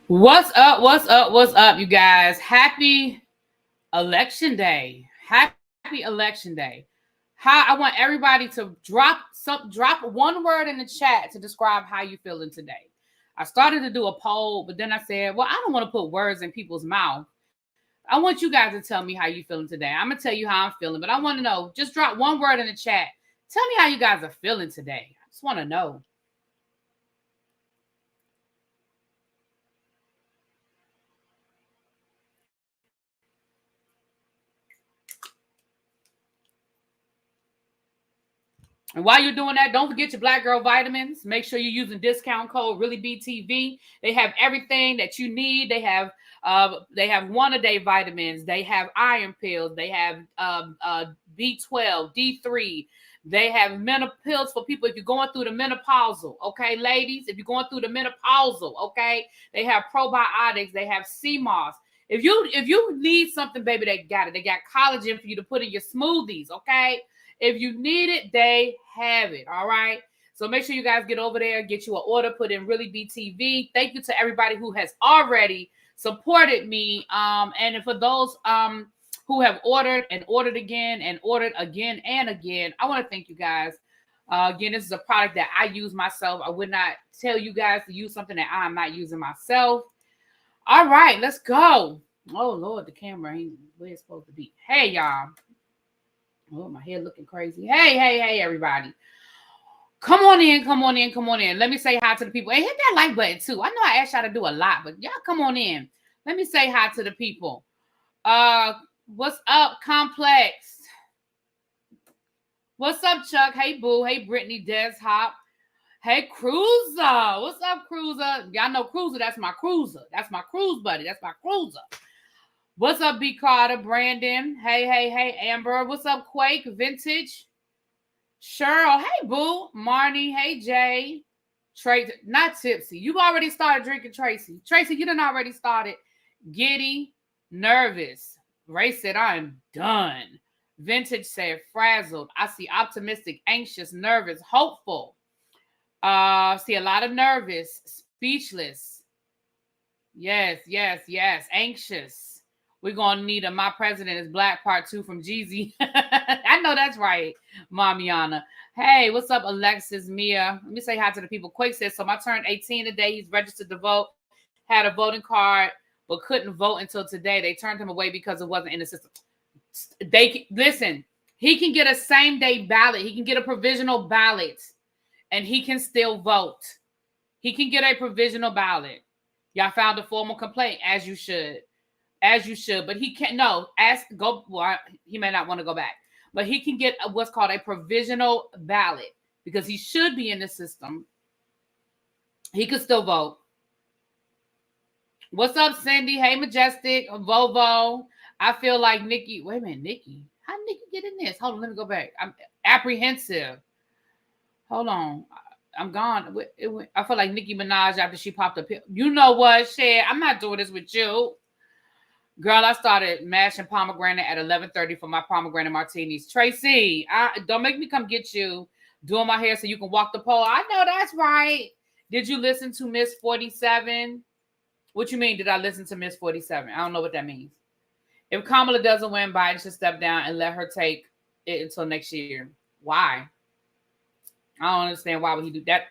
What's up? What's up? What's up, you guys? Happy election day. Happy election day. I want everybody to drop one word in the chat to describe how you feeling today. I started to do a poll, but then I said, well, I don't want to put words in people's mouth. I want you guys to tell me how you feeling today. I'm gonna tell you how I'm feeling, but I want to know. Just drop one word in the chat. Tell me how you guys are feeling today. I just want to know. And while you're doing that, don't forget your Black Girl vitamins. Make sure you're using discount code ReallyBTV. They have everything that you need. They have one a day vitamins. They have iron pills. They have B12, D3. They have pills for people if you're going through the menopausal. Okay, ladies, if you're going through the menopausal, okay, they have probiotics. They have sea moss. If you need something, baby, they got it. They got collagen for you to put in your smoothies. Okay. If you need it, they have it. All right. So make sure you guys get over there, get you an order, put in ReallyBTV. Thank you to everybody who has already supported me. And for those who have ordered and ordered again and ordered again and again, I want to thank you guys. Again, this is a product that I use myself. I would not tell you guys to use something that I'm not using myself. All right, let's go. Oh Lord, the camera ain't where it's supposed to be. Hey, y'all. Oh, my head looking crazy. Hey, everybody. Come on in. Let me say hi to the people. And hit that like button, too. I know I asked y'all to do a lot, but y'all come on in. Let me say hi to the people. What's up, Complex? What's up, Chuck? Hey, Boo. Hey, Brittany, Des Hop. Hey, Cruiser. What's up, Cruiser? Y'all know Cruiser. That's my cruiser. That's my cruise buddy. That's my cruiser. What's up, B. Carter, Brandon? Hey, Amber. What's up, Quake, Vintage? Cheryl, hey, Boo. Marnie, hey, Jay. Tracy, not Tipsy. You've already started drinking, Tracy. Tracy, you done already started. Giddy, nervous. Ray said, I'm done. Vintage said, frazzled. I see optimistic, anxious, nervous, hopeful. See a lot of nervous, speechless. Yes. Anxious. We're going to need a My President is Black Part 2 from Jeezy. I know that's right, Mamiana. Hey, what's up, Alexis, Mia? Let me say hi to the people. Quake says, so I turned 18 today. He's registered to vote, had a voting card, but couldn't vote until today. They turned him away because it wasn't in the system. Listen, he can get a same-day ballot. He can get a provisional ballot, and he can still vote. He can get a provisional ballot. Y'all filed a formal complaint, as you should. But he can't. No, he may not want to go back, but he can get what's called a provisional ballot because he should be in the system. He could still vote. What's up, Cindy? Hey, Majestic, Vovo. I feel like Nikki. Wait a minute, Nikki. How did Nikki get in this? Hold on, let me go back. I'm apprehensive. Hold on. I'm gone. I feel like Nicki Minaj after she popped up. You know what, Shay? I'm not doing this with you. Girl, I started mashing pomegranate at 11:30 for my pomegranate martinis. Tracy, don't make me come get you doing my hair so you can walk the pole. I know that's right. Did you listen to Miss 47? What you mean, did I listen to Miss 47? I don't know what that means. If Kamala doesn't win, Biden should step down and let her take it until next year. Why? I don't understand why would he do that.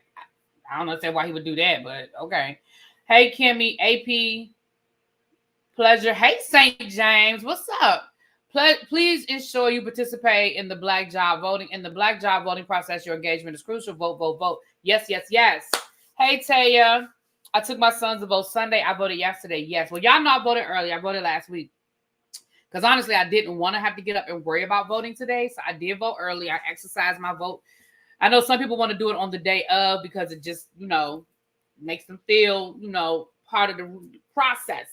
I don't understand why he would do that, but okay. Hey, Kimmy, AP, pleasure. Hey, St. James, what's up? Please ensure you participate in the Black job voting. In the Black job voting process, your engagement is crucial. Vote. Yes. Hey, Taya, I took my sons to vote Sunday. I voted yesterday. Yes. Well, y'all know I voted early. I voted last week. Because honestly, I didn't want to have to get up and worry about voting today. So I did vote early. I exercised my vote. I know some people want to do it on the day of because it just, makes them feel, part of the process.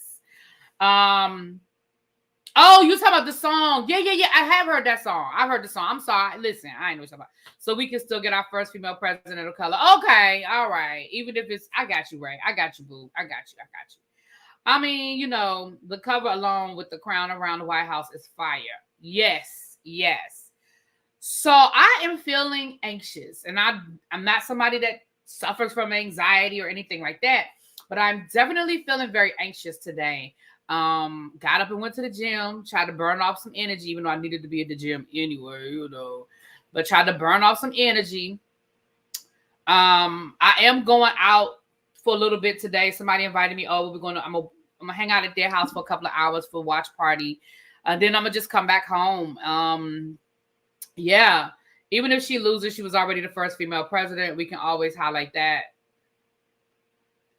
Oh, you talking about the song? Yeah. I have heard that song. I've heard the song. I'm sorry. Listen, I ain't know what you're talking about. So we can still get our first female president of color. Okay, all right. Even if it's, I got you, Ray. I got you, boo. I got you. I mean, the cover along with the crown around the White House is fire. Yes. So I am feeling anxious, and I'm not somebody that suffers from anxiety or anything like that. but I'm definitely feeling very anxious today. Got up and went to the gym, tried to burn off some energy, even though I needed to be at the gym anyway, but tried to burn off some energy. I am going out for a little bit today. Somebody invited me over. I'm gonna hang out at their house for a couple of hours for a watch party. Then I'm gonna just come back home. Yeah. Even if she loses, she was already the first female president. We can always highlight that.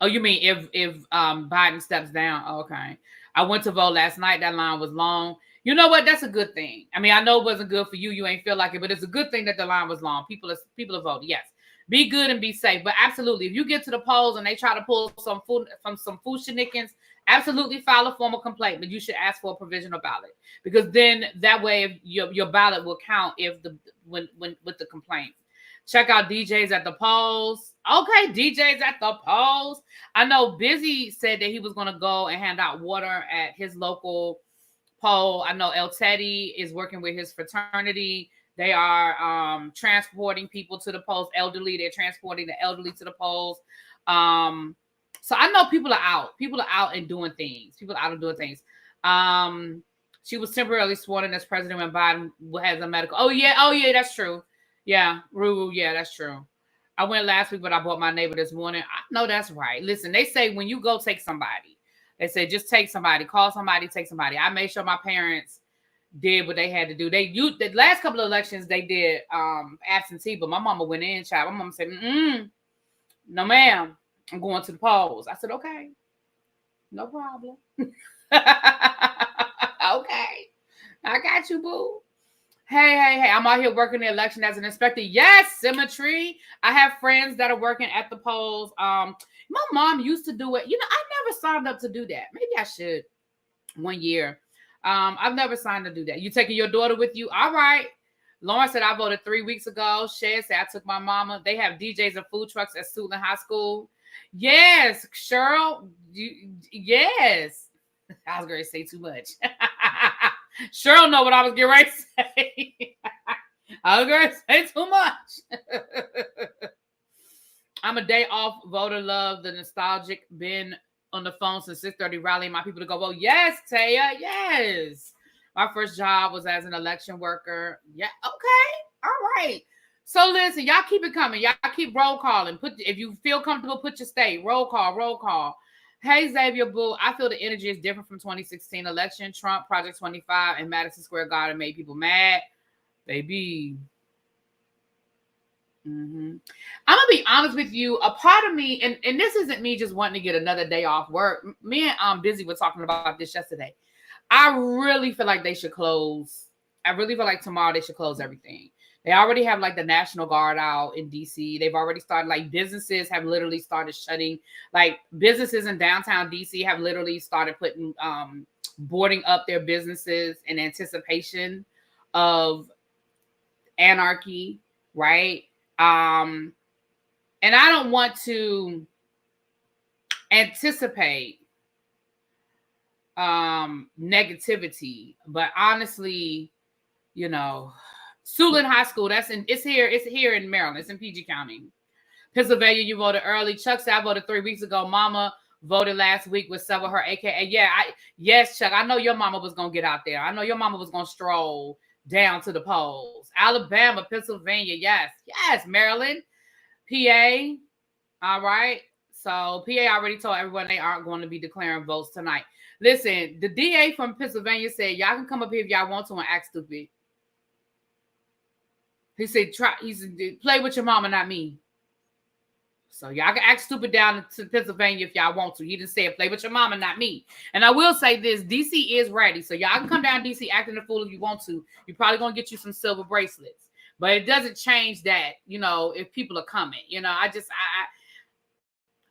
Oh, you mean if Biden steps down? Okay. I went to vote last night. That line was long. You know what? That's a good thing. I mean, I know it wasn't good for you. You ain't feel like it, but it's a good thing that the line was long. People are voting. Yes. Be good and be safe. But absolutely, if you get to the polls and they try to pull some food from some food shenanigans, absolutely file a formal complaint. But you should ask for a provisional ballot, because then that way your ballot will count when with the complaint. Check out DJs at the polls. Okay, DJs at the polls. I know Busy said that he was going to go and hand out water at his local poll. I know El Teddy is working with his fraternity. They are transporting people to the polls. They're transporting the elderly to the polls. So I know people are out. People are out and doing things. She was temporarily sworn in as president when Biden has a medical. Oh yeah, that's true. Yeah, Ruru, yeah, that's true. I went last week, but I bought my neighbor this morning. I know that's right. Listen, they say when you go take somebody, they say just take somebody, call somebody, take somebody. I made sure my parents did what they had to do. The last couple of elections they did absentee, but my mama went in, child. My mama said, no ma'am, I'm going to the polls. I said, okay, no problem. Okay, I got you, boo. Hey, I'm out here working the election as an inspector. Yes, symmetry. I have friends that are working at the polls. My mom used to do it. I never signed up to do that. Maybe I should one year. I've never signed to do that. You taking your daughter with you? All right. Lauren said I voted 3 weeks ago. Shed said I took my mama. They have DJs and food trucks at Suitland High School. Yes, Cheryl. Yes. I was going to say too much. Cheryl know what I was getting ready to say. I was going to say too much. I'm a day off voter love. The nostalgic been on the phone since 6:30 rallying my people to go vote. Yes, Taya. Yes. My first job was as an election worker. Yeah. Okay. All right. So listen, y'all keep it coming. Y'all keep roll calling. If you feel comfortable, put your state. Roll call. Hey, Xavier Boo, I feel the energy is different from 2016 election. Trump, Project 25, and Madison Square Garden made people mad. Baby. I'm going to be honest with you. A part of me, and this isn't me just wanting to get another day off work. Me and Busy were talking about this yesterday. I really feel like they should close. I really feel like tomorrow they should close everything. They already have like the National Guard out in DC. They've already started, like businesses have literally started shutting. Like businesses in downtown DC have literally started putting boarding up their businesses in anticipation of anarchy, right? And I don't want to anticipate negativity, but honestly, Suitland High School, it's here in Maryland. It's in PG County. Pennsylvania, you voted early. Chuck said I voted 3 weeks ago. Mama voted last week with several her AKA. Yes, Chuck, I know your mama was going to get out there. I know your mama was going to stroll down to the polls. Alabama, Pennsylvania, yes, Maryland, PA, all right. So PA already told everyone they aren't going to be declaring votes tonight. Listen, the DA from Pennsylvania said, y'all can come up here if y'all want to and act stupid. He said, play with your mama, not me. So y'all can act stupid down to Pennsylvania if y'all want to. He just said, play with your mama, not me. And I will say this, DC is ready. So y'all can come down DC acting a fool if you want to. You're probably going to get you some silver bracelets. But it doesn't change that, if people are coming.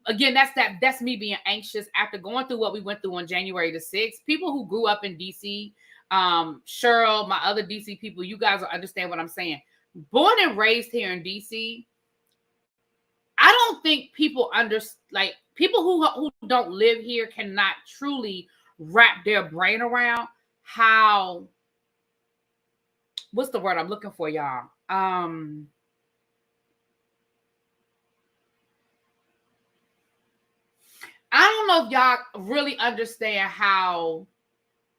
Again, that's me being anxious after going through what we went through on January the 6th. People who grew up in DC, Cheryl, my other DC people, you guys will understand what I'm saying. Born and raised here in DC, I don't think people people who don't live here cannot truly wrap their brain around how, what's the word I'm looking for, y'all? I know if y'all really understand how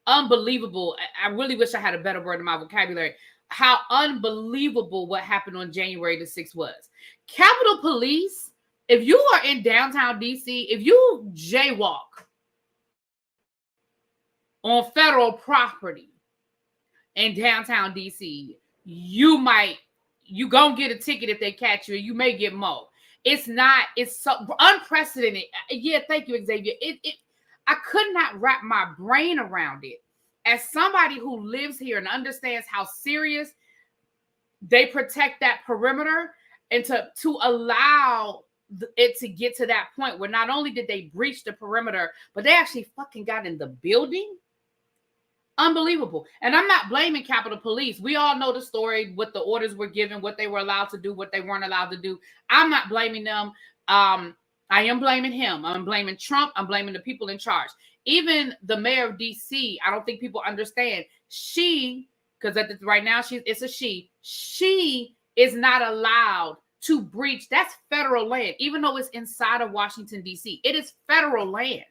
unbelievable. I really wish I had a better word in my vocabulary. How unbelievable what happened on January the 6th was. Capitol Police, if you are in downtown DC, if you jaywalk on federal property in downtown DC, you gonna get a ticket if they catch you, and you may get more. It's so unprecedented. Yeah, thank you, Xavier. I could not wrap my brain around it. As somebody who lives here and understands how serious they protect that perimeter, and to allow it to get to that point where not only did they breach the perimeter, but they actually fucking got in the building. Unbelievable. And I'm not blaming Capitol Police. We all know the story, what the orders were given, what they were allowed to do, what they weren't allowed to do. I'm not blaming them. I am blaming him. I'm blaming Trump. I'm blaming the people in charge. Even the mayor of DC, I don't think people understand. Because right now it's a she is not allowed to breach. That's federal land, even though it's inside of Washington, D.C. It is federal land.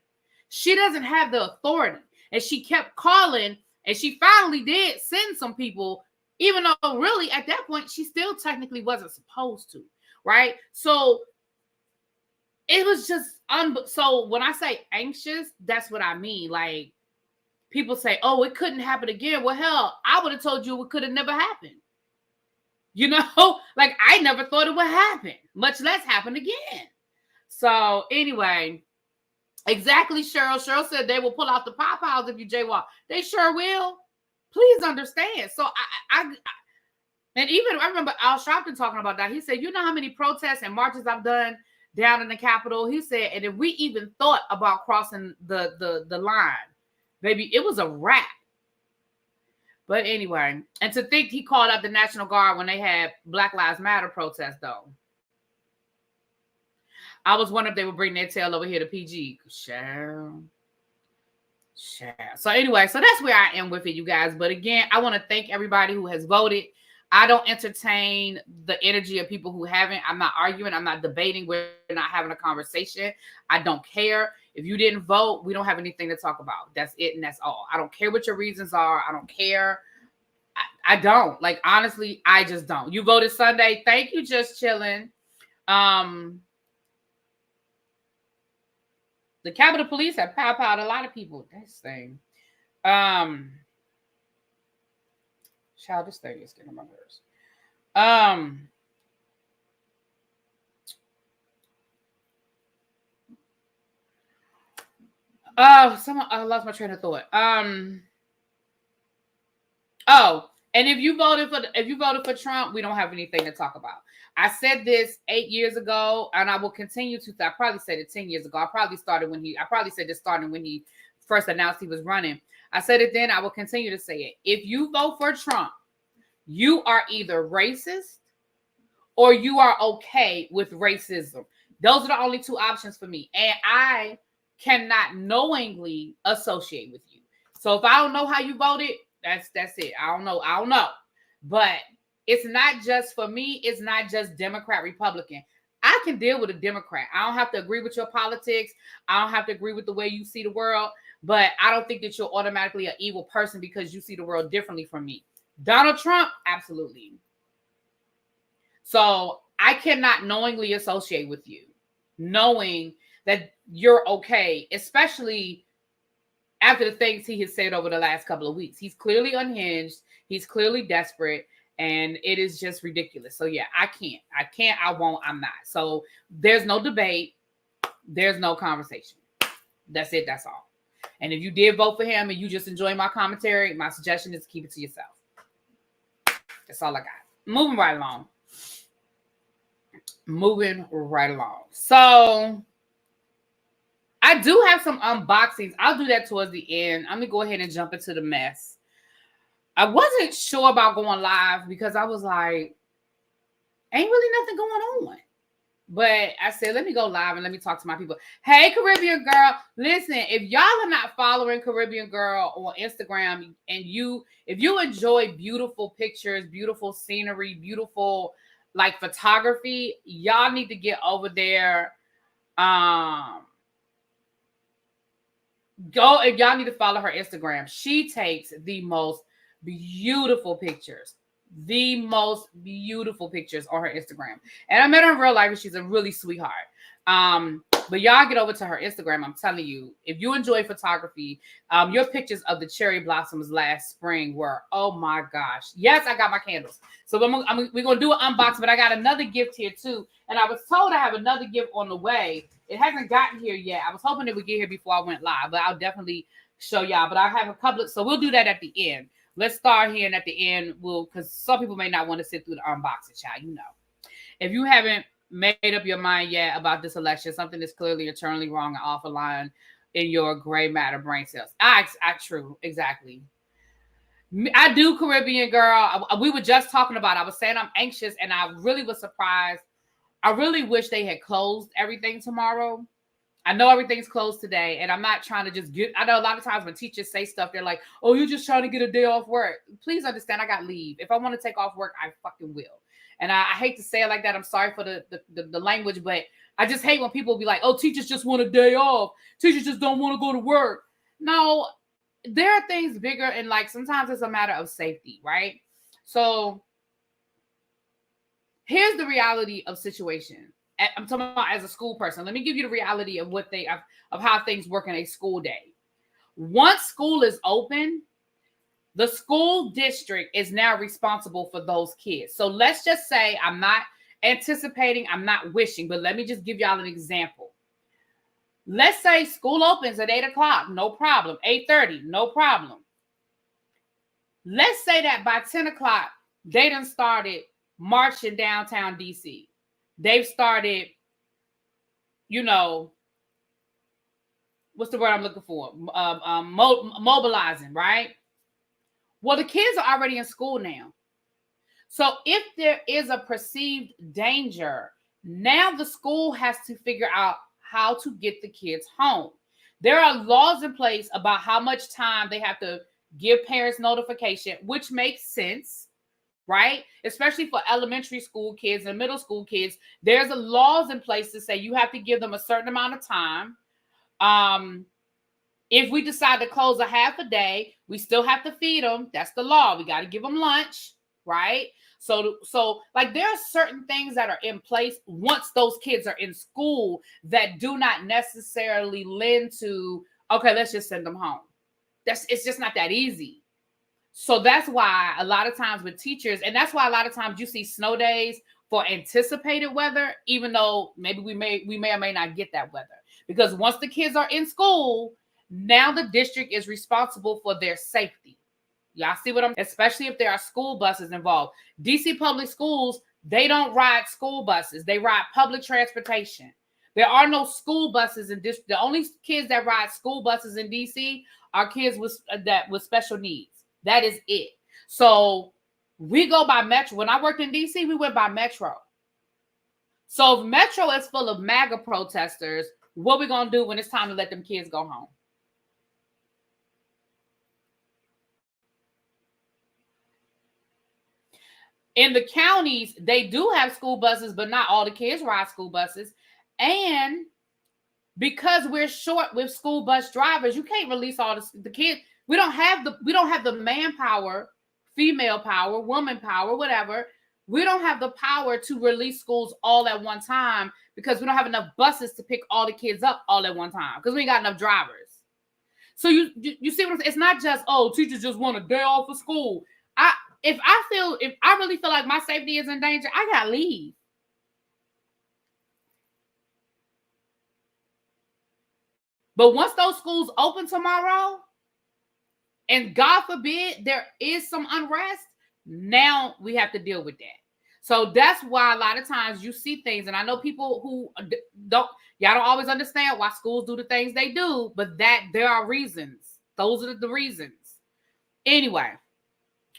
She doesn't have the authority. And she kept calling, and she finally did send some people, even though really at that point, she still technically wasn't supposed to, right? So it was just, so when I say anxious, that's what I mean. Like, people say, oh, it couldn't happen again. Well, hell, I would have told you it could have never happened. You know, like I never thought it would happen, much less happen again. So anyway, exactly, Cheryl. Cheryl said they will pull out the pop-outs if you jaywalk. They sure will. Please understand. So I and even I remember Al Sharpton talking about that. He said, you know how many protests and marches I've done down in the Capitol? He said, and if we even thought about crossing the line, baby, it was a wrap. But anyway, and to think he called out the National Guard when they had Black Lives Matter protests, though. I was wondering if they would bring their tail over here to PG. Cheryl. So anyway, so that's where I am with it, you guys. But again, I want to thank everybody who has voted. I don't entertain the energy of people who haven't. I'm not arguing. I'm not debating. We're not having a conversation. I don't care. If you didn't vote, we don't have anything to talk about. That's it, and that's all. I don't care what your reasons are. I don't care. I don't. Like, honestly, I just don't. You voted Sunday. Thank you, Just Chilling. The Capitol Police have out a lot of people. This thing. Child, this thing is getting on my nerves. I lost my train of thought. And if you voted for Trump, we don't have anything to talk about. I said this 8 years ago, and I will continue to. I probably said it 10 years ago. I probably said this starting when he first announced he was running. I said it then. I will continue to say it. If you vote for Trump, you are either racist or you are okay with racism. Those are the only two options for me. And I cannot knowingly associate with you. So if I don't know how you voted, that's it. I don't know. But it's not just for me. It's not just Democrat, Republican. I can deal with a Democrat. I don't have to agree with your politics. I don't have to agree with the way you see the world. But I don't think that you're automatically an evil person because you see the world differently from me. Donald Trump, absolutely. So I cannot knowingly associate with you, knowing that you're okay, especially after the things he has said over the last couple of weeks. He's clearly unhinged. He's clearly desperate. And it is just ridiculous. So yeah, I can't, I won't, I'm not. So there's no debate. There's no conversation. That's it. That's all. And if you did vote for him and you just enjoy my commentary, my suggestion is keep it to yourself. That's all I got. Moving right along. So I do have some unboxings. I'll do that towards the end. I'm going to go ahead and jump into the mess. I wasn't sure about going live because I was like, ain't really nothing going on. But I said, let me go live and let me talk to my people. Hey, Caribbean Girl. Listen, if y'all are not following Caribbean Girl on Instagram and if you enjoy beautiful pictures, beautiful scenery, beautiful like photography, y'all need to get over there. Go, if y'all need to follow her Instagram. She takes the most beautiful pictures. The most beautiful pictures on her Instagram. And I met her in real life and she's a really sweetheart. But y'all get over to her Instagram. I'm telling you, if you enjoy photography, your pictures of the cherry blossoms last spring were, oh my gosh. Yes, I got my candles. So we're going to do an unboxing, but I got another gift here too. And I was told I have another gift on the way. It hasn't gotten here yet. I was hoping it would get here before I went live, but I'll definitely show y'all. But I have a couple, so we'll do that at the end. Let's start here, and at the end, because some people may not want to sit through the unboxing, child. You know, if you haven't made up your mind yet about this election, something is clearly eternally wrong and off a line in your gray matter brain cells. True, exactly. I do, Caribbean girl. We were just talking about. I was saying I'm anxious, and I really was surprised. I really wish they had closed everything tomorrow. I know everything's closed today, and I'm not trying to just get. I know a lot of times when teachers say stuff, they're like, "Oh, you're just trying to get a day off work." Please understand, I got leave. If I want to take off work, I fucking will. And I hate to say it like that. I'm sorry for the language, but I just hate when people be like, "Oh, teachers just want a day off. Teachers just don't want to go to work." No, there are things bigger, and like sometimes it's a matter of safety, right? So here's the reality of situation. I'm talking about as a school person. Let me give you the reality of of how things work in a school day. Once school is open, the school district is now responsible for those kids. So let's just say I'm not anticipating, I'm not wishing, but let me just give y'all an example. Let's say school opens at 8 o'clock, no problem. 8:30, no problem. Let's say that by 10 o'clock, they done started marching downtown DC. They've started, what's the word I'm looking for? Mobilizing, right? Well, the kids are already in school now. So if there is a perceived danger, now the school has to figure out how to get the kids home. There are laws in place about how much time they have to give parents notification, which makes sense. Right? Especially for elementary school kids and middle school kids, there's a laws in place to say you have to give them a certain amount of time. If we decide to close a half a day, we still have to feed them. That's the law. We got to give them lunch, right? So like there are certain things that are in place once those kids are in school that do not necessarily lend to, okay, let's just send them home. It's just not that easy. So that's why a lot of times with teachers, and that's why a lot of times you see snow days for anticipated weather, even though maybe we may or may not get that weather. Because once the kids are in school, now the district is responsible for their safety. Y'all see what especially if there are school buses involved. DC public schools, they don't ride school buses. They ride public transportation. There are no school buses in this. The only kids that ride school buses in DC are kids with special needs. That is it. So we go by Metro. When I worked in DC, we went by Metro. So if Metro is full of MAGA protesters, what we going to do when it's time to let them kids go home? In the counties, they do have school buses, but not all the kids ride school buses. And because we're short with school bus drivers, you can't release all the kids. We don't have the manpower, female power, woman power, whatever. We don't have the power to release schools all at one time because we don't have enough buses to pick all the kids up all at one time because we ain't got enough drivers. So you see what I'm saying? It's not just, oh, teachers just want a day off of school. If I really feel like my safety is in danger, I gotta leave. But once those schools open tomorrow, and God forbid there is some unrest, now we have to deal with that. So that's why a lot of times you see things, and I know people who y'all don't always understand why schools do the things they do, but that there are reasons. Those are the reasons. Anyway,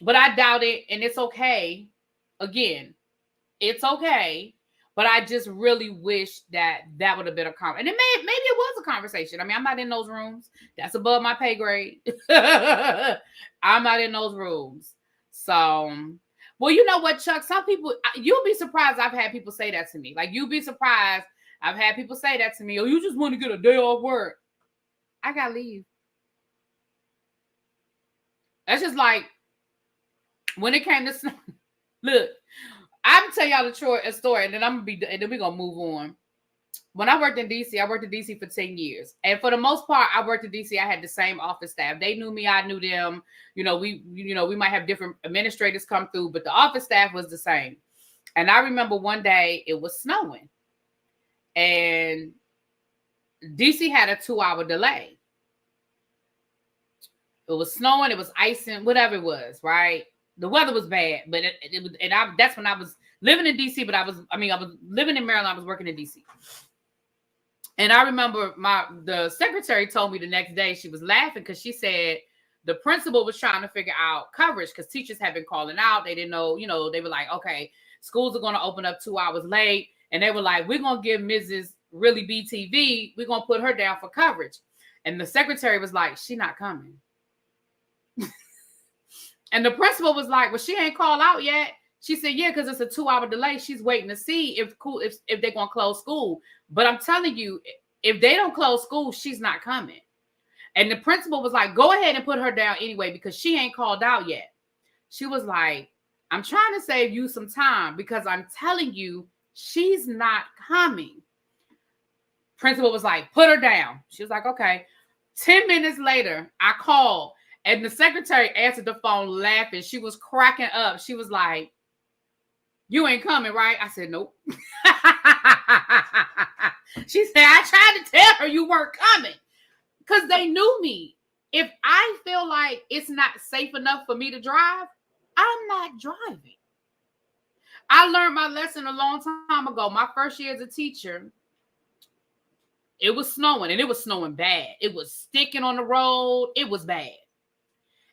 but I doubt it, and it's okay. Again, it's okay. But I just really wish that would have been a conversation. And maybe it was a conversation. I mean, I'm not in those rooms. That's above my pay grade. I'm not in those rooms. So, well, you know what, Chuck? Some people, you'll be surprised I've had people say that to me. Like, you'll be surprised I've had people say that to me. Oh, you just want to get a day off work. I got to leave. That's just like when it came to snow. Look, I'm gonna tell y'all the story, and then we're gonna move on. When I worked in DC, I worked in DC for 10 years. And for the most part, I worked in DC. I had the same office staff. They knew me, I knew them. We might have different administrators come through, but the office staff was the same. And I remember one day it was snowing. And DC had a 2-hour delay. It was snowing, it was icing, whatever it was, right? The weather was bad, but that's when I was living in DC, but I was living in Maryland, I was working in DC. And I remember the secretary told me the next day, she was laughing because she said the principal was trying to figure out coverage because teachers had been calling out. They didn't know, they were like, okay, schools are going to open up 2 hours late. And they were like, we're going to give Mrs. ReallyBTV, we're going to put her down for coverage. And the secretary was like, she not coming. And the principal was like, well, she ain't called out yet. She said, yeah, because it's a 2-hour delay. She's waiting to see if they're going to close school. But I'm telling you, if they don't close school, she's not coming. And the principal was like, go ahead and put her down anyway, because she ain't called out yet. She was like, I'm trying to save you some time because I'm telling you, she's not coming. Principal was like, put her down. She was like, okay. 10 minutes later, I called and the secretary answered the phone laughing. She was cracking up. She was like, you ain't coming, right? I said, nope. She said, I tried to tell her you weren't coming because they knew me. If I feel like it's not safe enough for me to drive, I'm not driving. I learned my lesson a long time ago. My first year as a teacher, it was snowing, and it was snowing bad. It was sticking on the road. It was bad.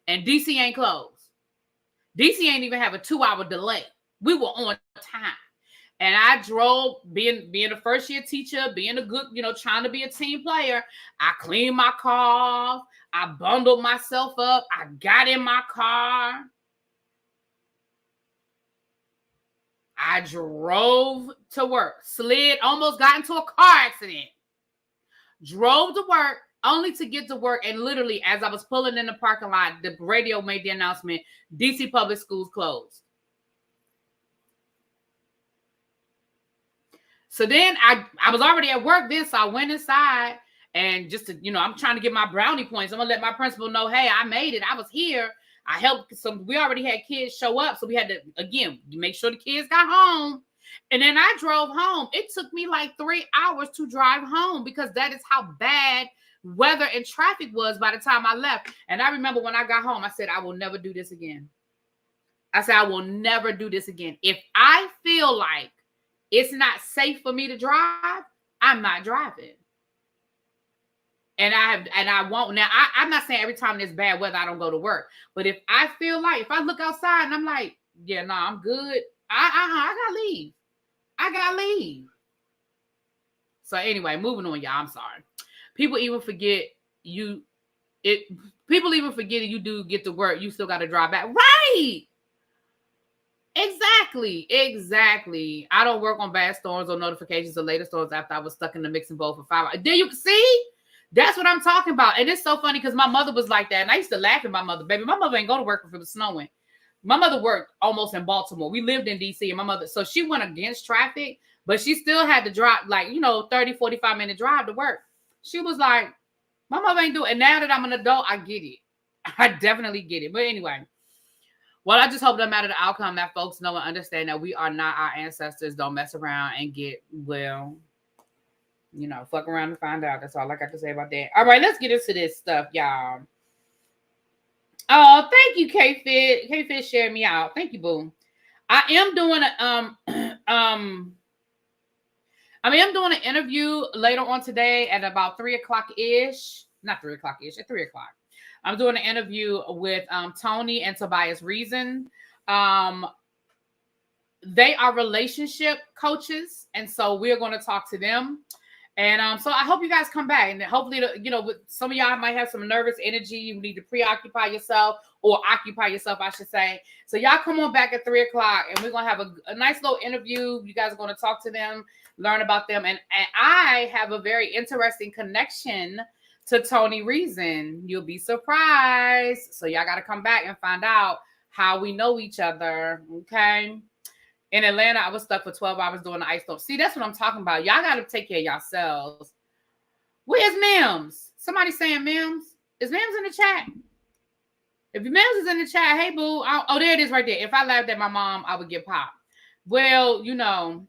And DC ain't closed. DC ain't even have a 2-hour delay. We were on time. And I drove, being a first year teacher, being a good, trying to be a team player. I cleaned my car off. I bundled myself up. I got in my car. I drove to work, almost got into a car accident. Drove to work, only to get to work. And literally, as I was pulling in the parking lot, the radio made the announcement, DC public schools closed. So then I was already at work then, so I went inside and just to, I'm trying to get my brownie points. I'm going to let my principal know, hey, I made it. I was here. I helped we already had kids show up. So we had to, again, make sure the kids got home. And then I drove home. It took me like 3 hours to drive home because that is how bad weather and traffic was by the time I left. And I remember when I got home, I said, I will never do this again. I said, I will never do this again. If I feel like it's not safe for me to drive, I'm not driving. And I won't. Now, I'm not saying every time there's bad weather, I don't go to work. But if I feel like, if I look outside and I'm like, yeah, no, I'm good. I gotta leave. I gotta leave. So anyway, moving on, y'all. I'm sorry. People even forget you do get to work. You still got to drive back. Right. Exactly. I don't work on bad storms or notifications or later storms after I was stuck in the mixing bowl for 5 hours. There you see? That's what I'm talking about. And it's so funny because my mother was like that. And I used to laugh at my mother. Baby, my mother ain't go to work if it was snowing. My mother worked almost in Baltimore. We lived in DC, and my mother, so she went against traffic, but she still had to drive 30, 45-minute drive to work. She was like, my mother ain't do it. And now that I'm an adult, I get it. I definitely get it. But anyway, well, I just hope no matter the outcome that folks know and understand that we are not our ancestors. Don't mess around and get, fuck around and find out. That's all I got to say about that. All right, let's get into this stuff, y'all. Oh, thank you, K-Fit. K-Fit shared me out. Thank you, boo. I am doing an interview later on today at about 3:00-ish. Not 3:00-ish, at 3:00. I'm doing an interview with Tony and Tobias Reason. They are relationship coaches, and so we're going to talk to them. And so I hope you guys come back, and hopefully, with some of y'all might have some nervous energy. You need to preoccupy yourself or occupy yourself, I should say. So y'all come on back at 3:00, and we're going to have a nice little interview. You guys are going to talk to them, learn about them. And I have a very interesting connection to Tony Reason. You'll be surprised. So y'all got to come back and find out how we know each other. Okay. In Atlanta, I was stuck for 12 hours doing the ice storm. See, that's what I'm talking about. Y'all got to take care of yourselves. Where's Mims? Somebody saying Mims? Is Mims in the chat? If Mims is in the chat, hey, boo. Oh, there it is right there. If I laughed at my mom, I would get popped. Well, you know,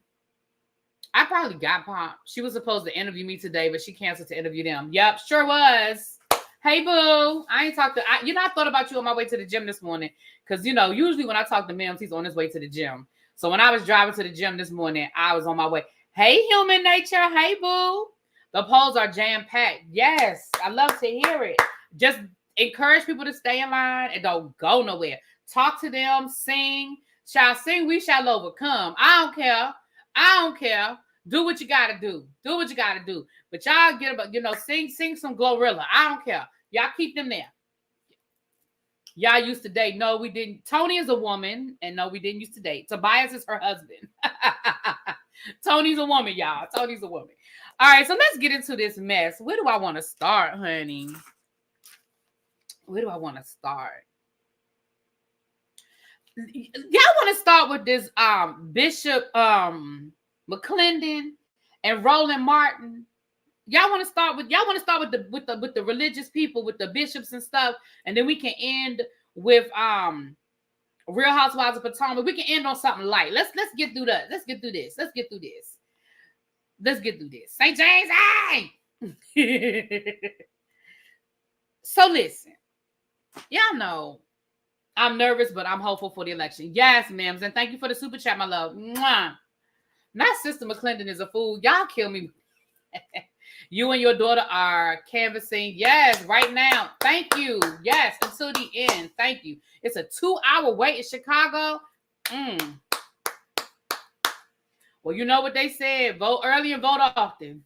I probably got popped. She was supposed to interview me today, but she canceled to interview them. Yep, sure was. Hey, boo. I ain't talked to, I thought about you on my way to the gym this morning. Because, you know, usually when I talk to Mims, he's on his way to the gym. So when I was driving to the gym this morning, I was on my way. Hey, human nature. Hey, boo. The polls are jam-packed. Yes, I love to hear it. Just encourage people to stay in line and don't go nowhere. Talk to them, sing. Shall sing, we shall overcome. I don't care. I don't care. Do what you gotta do. Do what you gotta do. But y'all get about, you know, sing some Glorilla. I don't care. Y'all keep them there. Y'all used to date. No, we didn't. Tony is a woman, and no, we didn't used to date. Tobias is her husband. Tony's a woman, y'all. Tony's a woman. All right, so let's get into this mess. Where do I want to start, honey? Where do I want to start? Y'all want to start with this Bishop McLendon and Roland Martin. Y'all want to start with the religious people, with the bishops and stuff, and then we can end with Real Housewives of Potomac. We can end on something light. Let's get through that. Let's get through this. Let's get through this. Let's get through this. St. James, hey! So listen, y'all know I'm nervous, but I'm hopeful for the election. Yes, Mims, and thank you for the super chat, my love. Mwah. Not Sister McLendon is a fool. Y'all kill me. You and your daughter are canvassing. Yes, right now. Thank you. Yes, until the end. Thank you. It's a 2-hour wait in Chicago. Well, you know what they said. Vote early and vote often.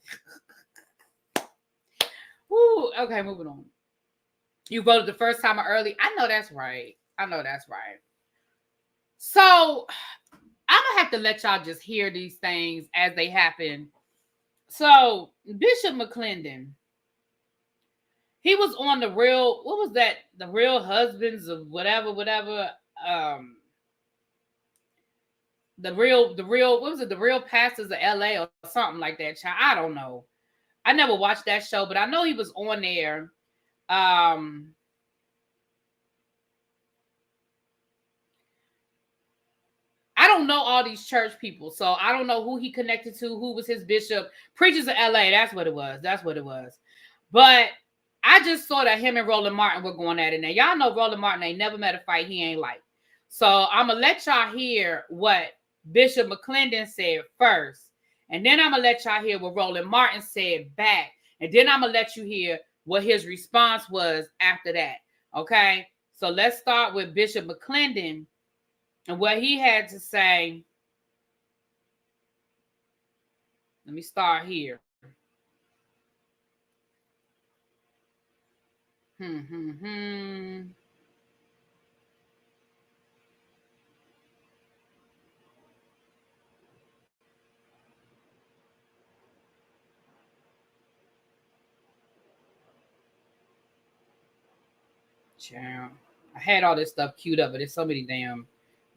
Woo. Okay, moving on. You voted the first time or early. I know that's right. So I'm going to have to let y'all just hear these things as they happen. So Bishop McLendon, he was on the Real, what was that? The Real Husbands of whatever. The real, what was it? The Real Pastors of LA or something like that. Child, I don't know. I never watched that show, but I know he was on there. I don't know all these church people, so I don't know who he connected to, who was his bishop. Preachers of LA, that's what it was. But I just saw that him and Roland Martin were going at it. Now, y'all know Roland Martin ain't never met a fight he ain't like. So I'm going to let y'all hear what Bishop McLendon said first. And then I'm going to let y'all hear what Roland Martin said back. And then I'm going to let you hear what his response was after that. Okay? So let's start with Bishop McLendon and what he had to say. Let me start here. Child. I had all this stuff queued up, but there's so many damn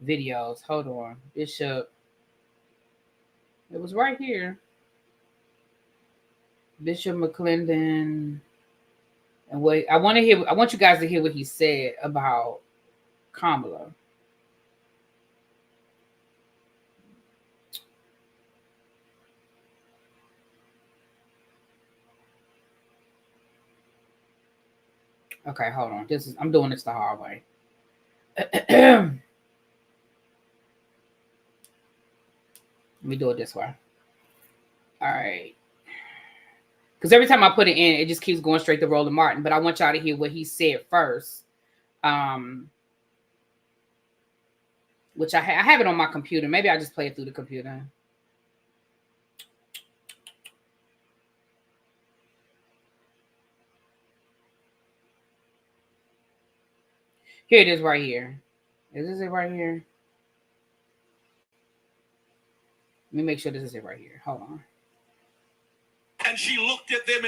videos. Hold on. Bishop. It was right here. Bishop McLendon. And wait, I want you guys to hear what he said about Kamala. Okay, hold on. I'm doing this the hard way. Let me do it this way. All right. Because every time I put it in, it just keeps going straight to Roland Martin. But I want y'all to hear what he said first. Which I have it on my computer. Maybe I'll just play it through the computer. Here it is right here. Is this it right here? Let me make sure this is it right here. Hold on. and she looked at them,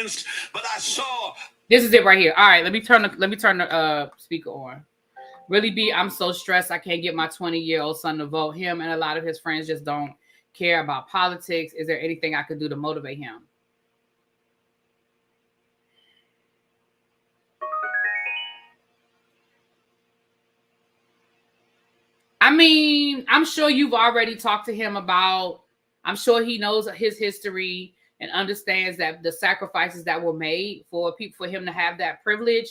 but I saw. This is it right here. All right, let me turn the speaker on. Really be, I'm so stressed. I can't get my 20-year-old son to vote. Him and a lot of his friends just don't care about politics. Is there anything I could do to motivate him? I mean, I'm sure you've already talked to him about, I'm sure he knows his history and understands that the sacrifices that were made for him to have that privilege.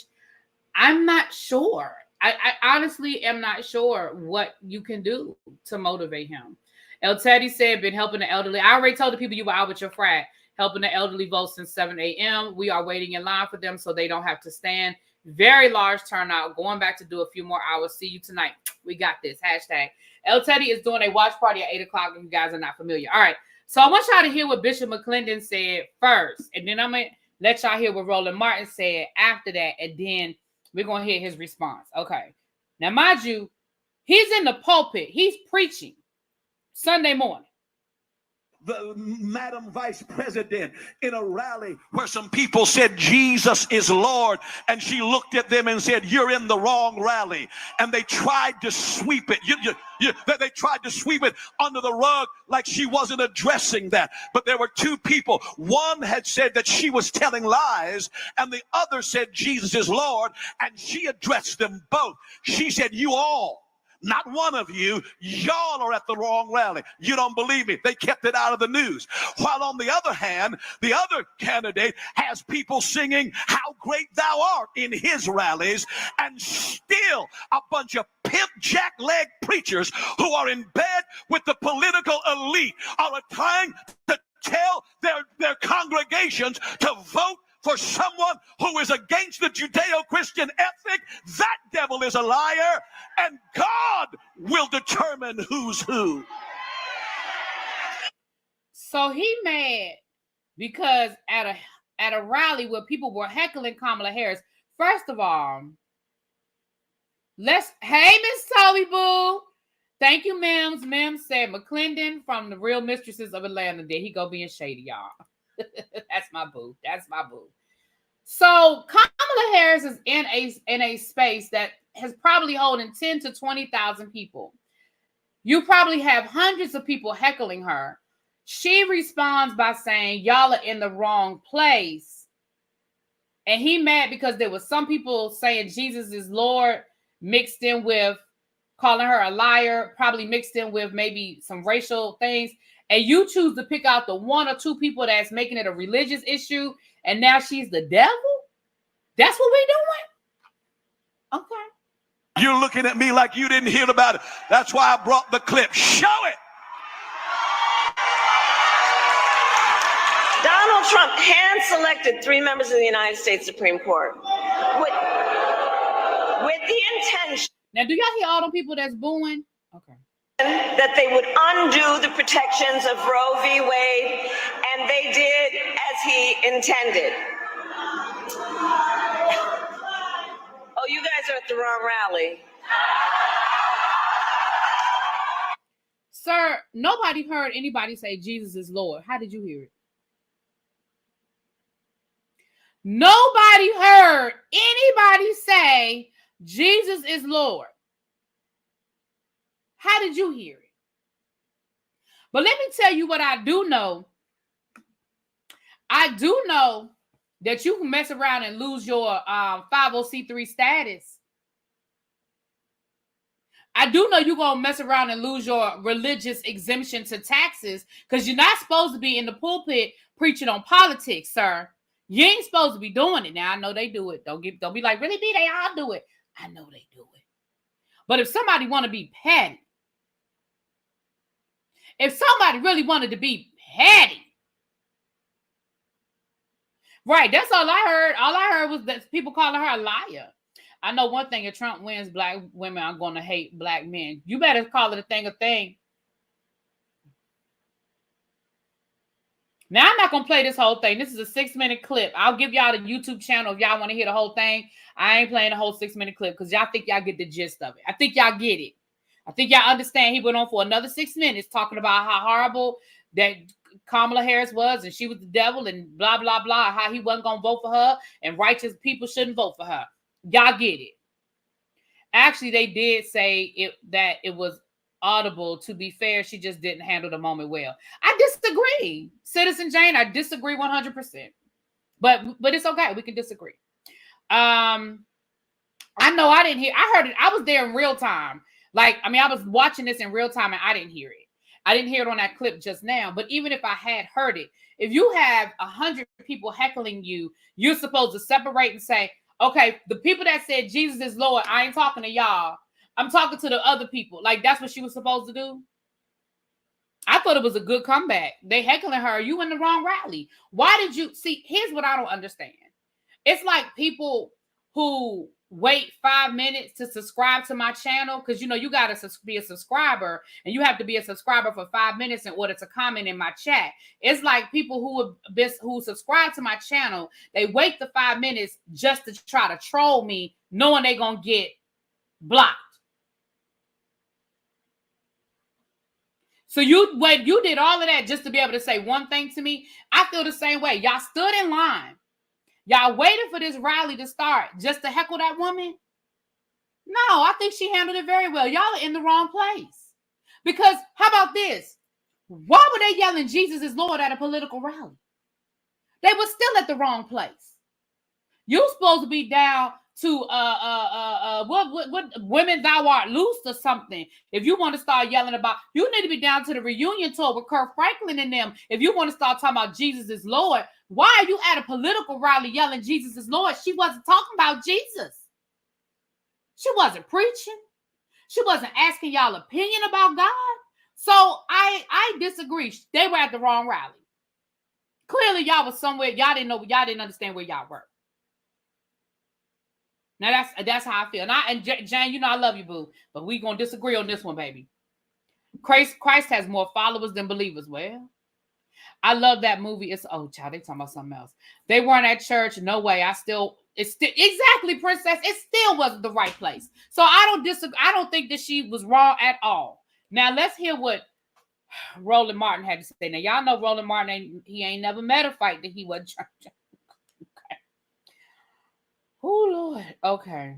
I'm not sure. I honestly am not sure what you can do to motivate him. El Teddy said, been helping the elderly. I already told the people you were out with your frat, helping the elderly vote since 7 a.m. We are waiting in line for them so they don't have to stand. Very large turnout. Going back to do a few more hours. See you tonight. We got this. Hashtag. El Teddy is doing a watch party at 8 o'clock if you guys are not familiar. All right. So I want y'all to hear what Bishop McLendon said first. And then I'm going to let y'all hear what Roland Martin said after that. And then we're going to hear his response. Okay. Now, mind you, he's in the pulpit. He's preaching Sunday morning. The Madam Vice President in a rally where some people said Jesus is Lord, and she looked at them and said, you're in the wrong rally. And they tried to sweep it. They tried to sweep it under the rug like she wasn't addressing that. But there were two people. One had said that she was telling lies, and the other said Jesus is Lord, and she addressed them both. She said, you all, not one of you, y'all are at the wrong rally. You don't believe me. They kept it out of the news. While on the other hand, the other candidate has people singing how great thou art in his rallies, and still a bunch of pimp jack leg preachers who are in bed with the political elite are trying to tell their congregations to vote for someone who is against the Judeo-Christian ethic. That devil is a liar, and God will determine who's who. So he mad because at a rally where people were heckling Kamala Harris. First of all, hey, Miss Toby Boo. Thank you, Mims. Mims said McLendon from the Real Mistresses of Atlanta. There he go being shady, y'all. That's my boo. That's my boo. So Kamala Harris is in a space that has probably holding 10 to 20,000 people. You probably have hundreds of people heckling her. She responds by saying, y'all are in the wrong place. And he mad because there was some people saying Jesus is Lord mixed in with calling her a liar, probably mixed in with maybe some racial things. And you choose to pick out the one or two people that's making it a religious issue, and now she's the devil? That's what we're doing? Okay. You're looking at me like you didn't hear about it. That's why I brought the clip. Show it. Donald Trump hand-selected 3 members of the United States Supreme Court with the intention. Now, do y'all hear all the people that's booing? Okay. That they would undo the protections of Roe v. Wade, and they did as he intended. Oh, you guys are at the wrong rally. Sir, nobody heard anybody say Jesus is Lord. How did you hear it? Nobody heard anybody say Jesus is Lord. How did you hear it? But let me tell you what I do know. I do know that you can mess around and lose your 50C3 status. I do know you're going to mess around and lose your religious exemption to taxes because you're not supposed to be in the pulpit preaching on politics, sir. You ain't supposed to be doing it. Now, I know they do it. Don't be like, really, B, they all do it. I know they do it. But if somebody want to be petty, if somebody really wanted to be petty, right, that's all I heard. All I heard was that people calling her a liar. I know one thing, if Trump wins, black women are going to hate black men. You better call it a thing. Now, I'm not going to play this whole thing. This is a 6-minute clip. I'll give y'all the YouTube channel if y'all want to hear the whole thing. I ain't playing the whole 6-minute clip because y'all think y'all get the gist of it. I think y'all get it. I think y'all understand he went on for another 6 minutes talking about how horrible that Kamala Harris was, and she was the devil, and blah, blah, blah, how he wasn't going to vote for her, and righteous people shouldn't vote for her. Y'all get it. Actually, they did say that it was audible. To be fair, she just didn't handle the moment well. I disagree. Citizen Jane, I disagree 100%. But it's okay. We can disagree. I know I didn't hear. I heard it. I was there in real time. Like, I mean, I was watching this in real time and I didn't hear it. I didn't hear it on that clip just now. But even if I had heard it, if you have 100 people heckling you, you're supposed to separate and say, okay, the people that said Jesus is Lord, I ain't talking to y'all. I'm talking to the other people. Like, that's what she was supposed to do. I thought it was a good comeback. They heckling her. You in the wrong rally. Why did you see? Here's what I don't understand. It's like people who wait 5 minutes to subscribe to my channel, because you got to be a subscriber, and you have to be a subscriber for 5 minutes in order to comment in my chat. It's like people who subscribe to my channel, they wait the 5 minutes just to try to troll me, knowing they're gonna get blocked. So you did all of that just to be able to say one thing to me. I feel the same way. Y'all stood in line. Y'all waited for this rally to start just to heckle that woman? No, I think she handled it very well. Y'all are in the wrong place. Because how about this? Why were they yelling Jesus is Lord at a political rally? They were still at the wrong place. You're supposed to be down to what women thou art loosed or something. If you want to start yelling about, you need to be down to the reunion tour with Kirk Franklin and them. If you want to start talking about Jesus is Lord, why are you at a political rally yelling Jesus is Lord? She wasn't talking about Jesus. She wasn't preaching. She wasn't asking y'all opinion about God. So I disagree. They were at the wrong rally. Clearly y'all was somewhere. Y'all didn't understand where y'all were. Now that's how I feel. And Jane, I love you, boo, but we gonna disagree on this one, baby. Christ has more followers than believers. Well, I love that movie. Child, they talking about something else. They weren't at church. No way. It's still exactly, princess. It still wasn't the right place. So I don't disagree. I don't think that she was wrong at all. Now let's hear what Roland Martin had to say. Now y'all know Roland Martin ain't never met a fight that he wasn't trying to. Oh, Lord. Okay.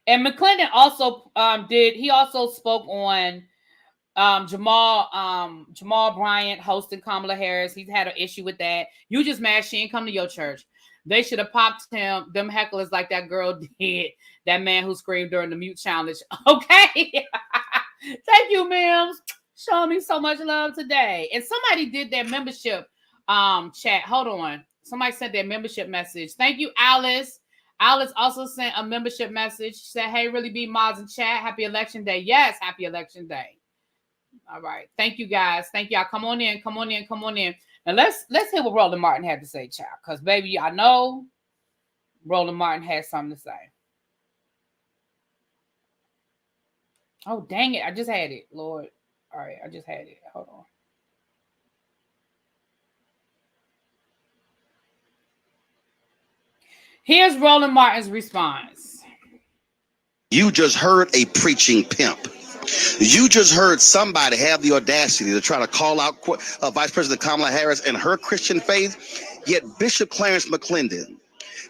And McLendon also spoke on Jamal Bryant hosting Kamala Harris. He's had an issue with that. You just mad she ain't come to your church. They should have popped them hecklers like that girl did, that man who screamed during the mute challenge. Okay. Thank you, Mims. Showing me so much love today. And somebody did their membership chat. Hold on. Somebody sent their membership message. Thank you, Alice. Alice also sent a membership message. She said, hey, really be mods in chat. Happy election day. Yes, happy election day. All right. Thank you, guys. Thank y'all. Come on in. Now let's hear what Roland Martin had to say, child. Because baby, I know Roland Martin has something to say. Oh, dang it. I just had it, Lord. All right, I just had it. Hold on. Here's Roland Martin's response. You just heard a preaching pimp. You just heard somebody have the audacity to try to call out Vice President Kamala Harris and her Christian faith, yet Bishop Clarence McLendon,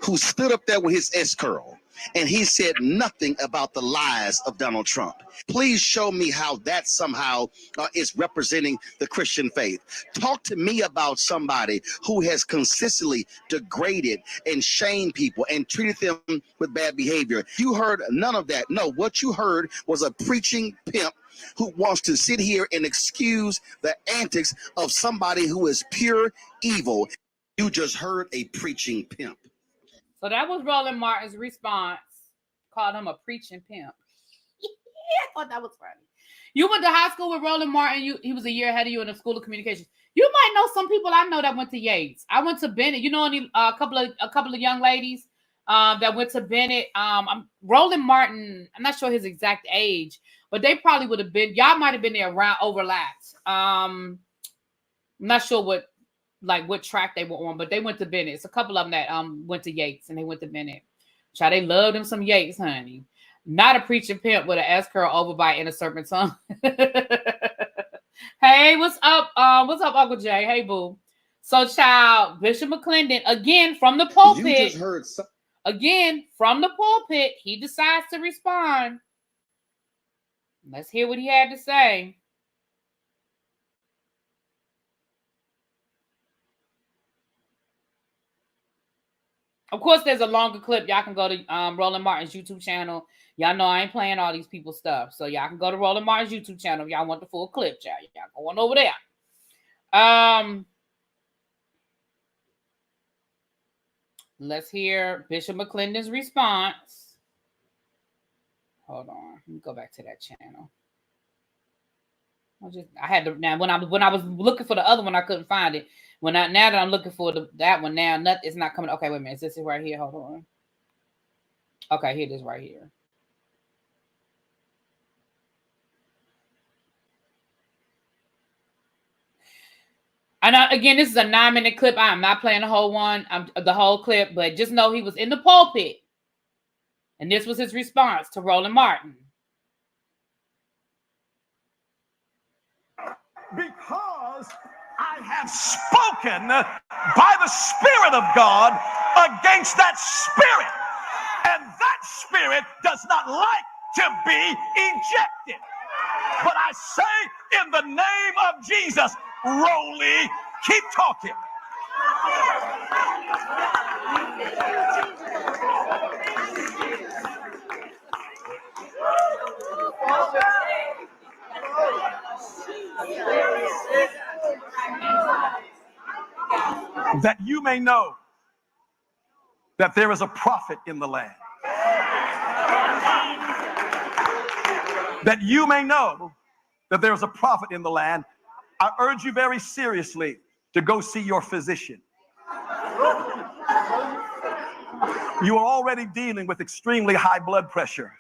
who stood up there with his S-curl, and he said nothing about the lies of Donald Trump. Please show me how that somehow is representing the Christian faith. Talk to me about somebody who has consistently degraded and shamed people and treated them with bad behavior. You heard none of that. No, what you heard was a preaching pimp who wants to sit here and excuse the antics of somebody who is pure evil. You just heard a preaching pimp. So that was Roland Martin's response. Called him a preaching pimp. I thought that was funny. You went to high school with Roland Martin. He was a year ahead of you in the School of Communications. You might know some people I know that went to Yates. I went to Bennett. You know a couple of young ladies that went to Bennett. Roland Martin. I'm not sure his exact age, but they probably would have been. Y'all might have been there around overlaps. I'm not sure what track they were on, but they went to Bennett. It's a couple of them that went to Yates and they went to Bennett. Child, they loved them some Yates, honey. Not a preaching pimp with an S-curl overbite and a serpent tongue. Hey, what's up? What's up, Uncle Jay? Hey, boo. So, child, Bishop McLendon, again from the pulpit. You just heard again from the pulpit. He decides to respond. Let's hear what he had to say. Of course, there's a longer clip. Y'all can go to Roland Martin's YouTube channel. Y'all know I ain't playing all these people's stuff. So y'all can go to Roland Martin's YouTube channel if y'all want the full clip, y'all. Y'all go on over there. Let's hear Bishop McLendon's response. Hold on. Let me go back to that channel. I had to now when I was looking for the other one, I couldn't find it. Now that I'm looking for that one now, it's not coming. Okay, wait a minute. Is this it right here? Hold on. Okay, here it is right here. And again, this is a 9-minute clip. I'm not playing the whole one, the whole clip, but just know he was in the pulpit, and this was his response to Roland Martin. Because I have spoken by the Spirit of God against that spirit, and that spirit does not like to be ejected. But I say in the name of Jesus, Rolly, keep talking. That you may know that there is a prophet in the land. That you may know that there is a prophet in the land. I urge you very seriously to go see your physician. You are already dealing with extremely high blood pressure,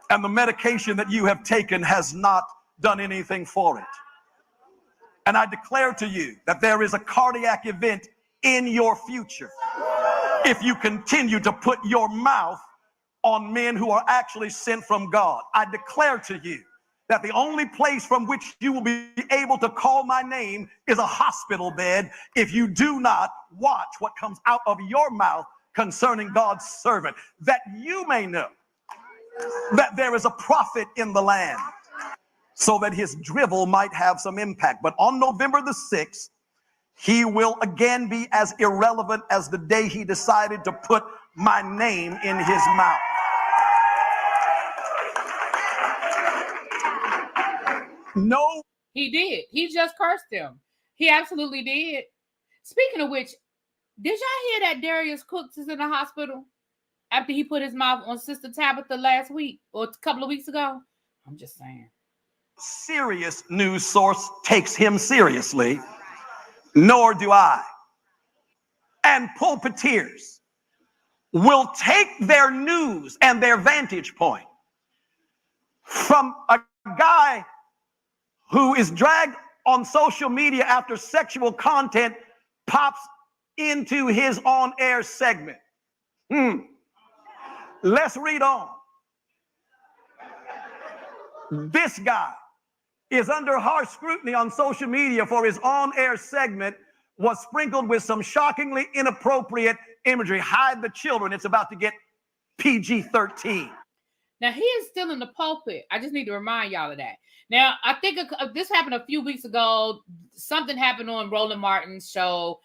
and the medication that you have taken has not done anything for it. And I declare to you that there is a cardiac event in your future if you continue to put your mouth on men who are actually sent from God. I declare to you that the only place from which you will be able to call my name is a hospital bed if you do not watch what comes out of your mouth concerning God's servant, that you may know that there is a prophet in the land, so that his drivel might have some impact. But on November the 6th, he will again be as irrelevant as the day he decided to put my name in his mouth. No. He did. He just cursed him. He absolutely did. Speaking of which, did y'all hear that Darius Cooks is in the hospital after he put his mouth on Sister Tabitha last week or a couple of weeks ago? I'm just saying. Serious news source takes him seriously, nor do I. And pulpiteers will take their news and their vantage point from a guy who is dragged on social media after sexual content pops into his on-air segment. Let's read on. This guy is under harsh scrutiny on social media for his on-air segment was sprinkled with some shockingly inappropriate imagery. Hide the children. It's about to get PG-13. Now, he is still in the pulpit. I just need to remind y'all of that. Now, I think this happened a few weeks ago. Something happened on Roland Martin's show.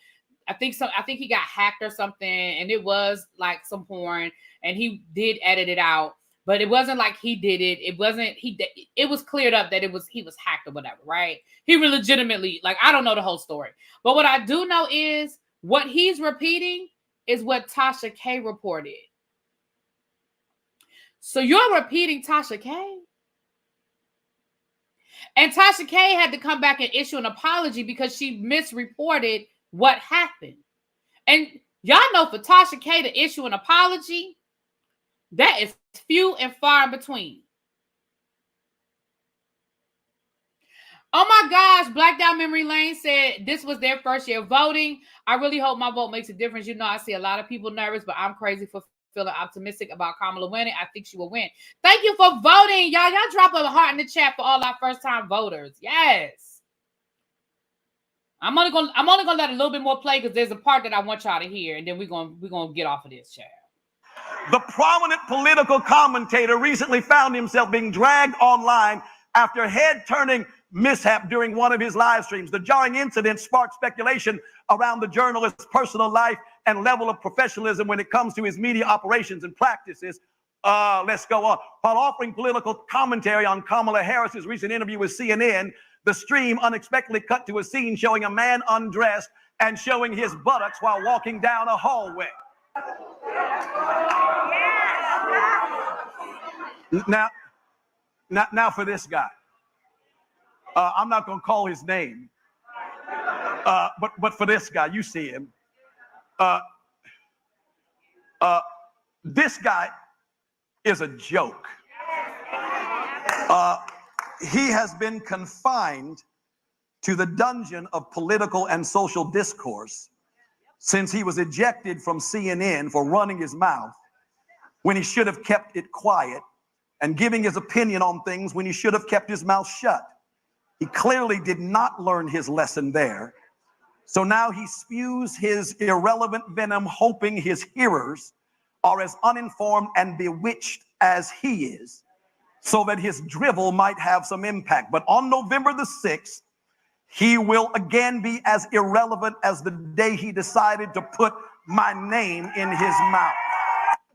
I think he got hacked or something, and it was like some porn, and he did edit it out. But it wasn't like he did it. It was cleared up that he was hacked or whatever, right? He was legitimately, like, I don't know the whole story. But what I do know is what he's repeating is what Tasha K reported. So you're repeating Tasha K? And Tasha K had to come back and issue an apology because she misreported what happened. And y'all know for Tasha K to issue an apology, that is few and far in between. Oh my gosh, Black Down Memory Lane said this was their first year voting. I really hope my vote makes a difference. You know, I see a lot of people nervous, but I'm crazy for feeling optimistic about Kamala winning. I think she will win. Thank you for voting, y'all. Y'all drop a heart in the chat for all our first-time voters. Yes. I'm only gonna let a little bit more play because there's a part that I want y'all to hear, and then we're gonna get off of this, chat. The prominent political commentator recently found himself being dragged online after a head-turning mishap during one of his live streams. The jarring incident sparked speculation around the journalist's personal life and level of professionalism when it comes to his media operations and practices. Let's go on. While offering political commentary on Kamala Harris's recent interview with CNN, the stream unexpectedly cut to a scene showing a man undressed and showing his buttocks while walking down a hallway. Now for this guy. I'm not going to call his name, but for this guy, you see him. This guy is a joke. He has been confined to the dungeon of political and social discourse since he was ejected from CNN for running his mouth when he should have kept it quiet and giving his opinion on things when he should have kept his mouth shut. He clearly did not learn his lesson there. So now he spews his irrelevant venom, hoping his hearers are as uninformed and bewitched as he is, so that his drivel might have some impact. But on November the 6th, he will again be as irrelevant as the day he decided to put my name in his mouth.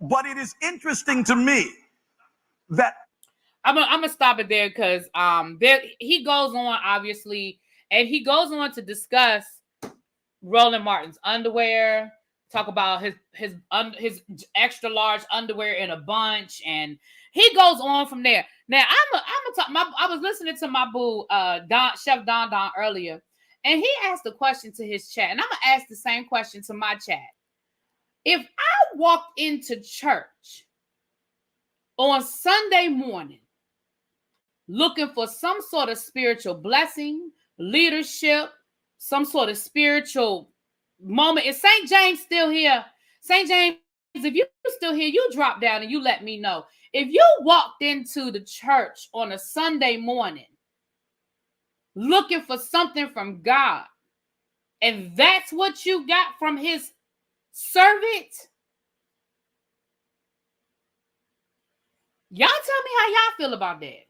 But it is interesting to me that I'm gonna stop it there because he goes on, obviously, and he goes on to discuss Roland Martin's underwear, talk about his extra large underwear in a bunch, and he goes on from there. Now I was listening to my boo Chef Don earlier, and he asked a question to his chat, and I'm gonna ask the same question to my chat. If I walked into church on Sunday morning looking for some sort of spiritual blessing, leadership, some sort of spiritual moment. Is St. James still here? St. James, if you're still here, you drop down and you let me know. If you walked into the church on a Sunday morning looking for something from God, and that's what you got from his servant, y'all tell me how y'all feel about that.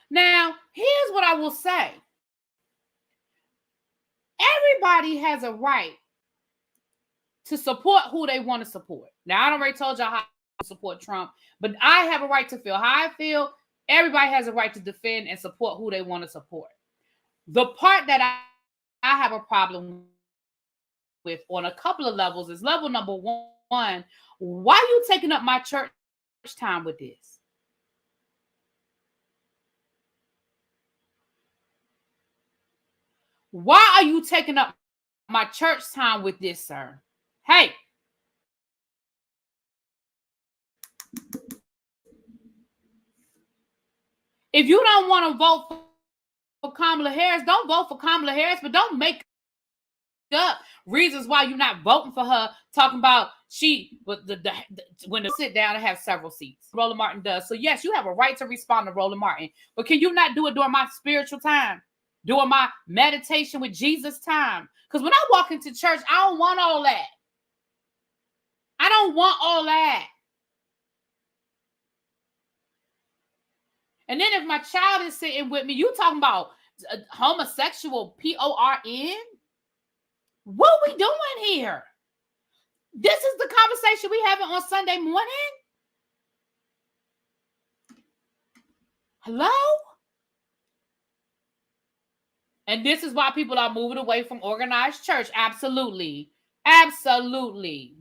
Now, here's what I will say. Everybody has a right to support who they want to support. Now, I already told y'all how to support Trump, but I have a right to feel how I feel. Everybody has a right to defend and support who they want to support. The part that I have a problem with on a couple of levels is level number one. Why are you taking up my church time with this? Why are you taking up my church time with this, sir? Hey. If you don't want to vote for Kamala Harris, don't vote for Kamala Harris, but don't make up reasons why you're not voting for her, talking about when they sit down and have several seats. Roland Martin does. So yes, you have a right to respond to Roland Martin, but can you not do it during my spiritual time? Doing my meditation with Jesus time. Because when I walk into church, I don't want all that. I don't want all that. And then if my child is sitting with me, you talking about homosexual PORN? What are we doing here? This is the conversation we having on Sunday morning? Hello? And this is why people are moving away from organized church. Absolutely. Absolutely.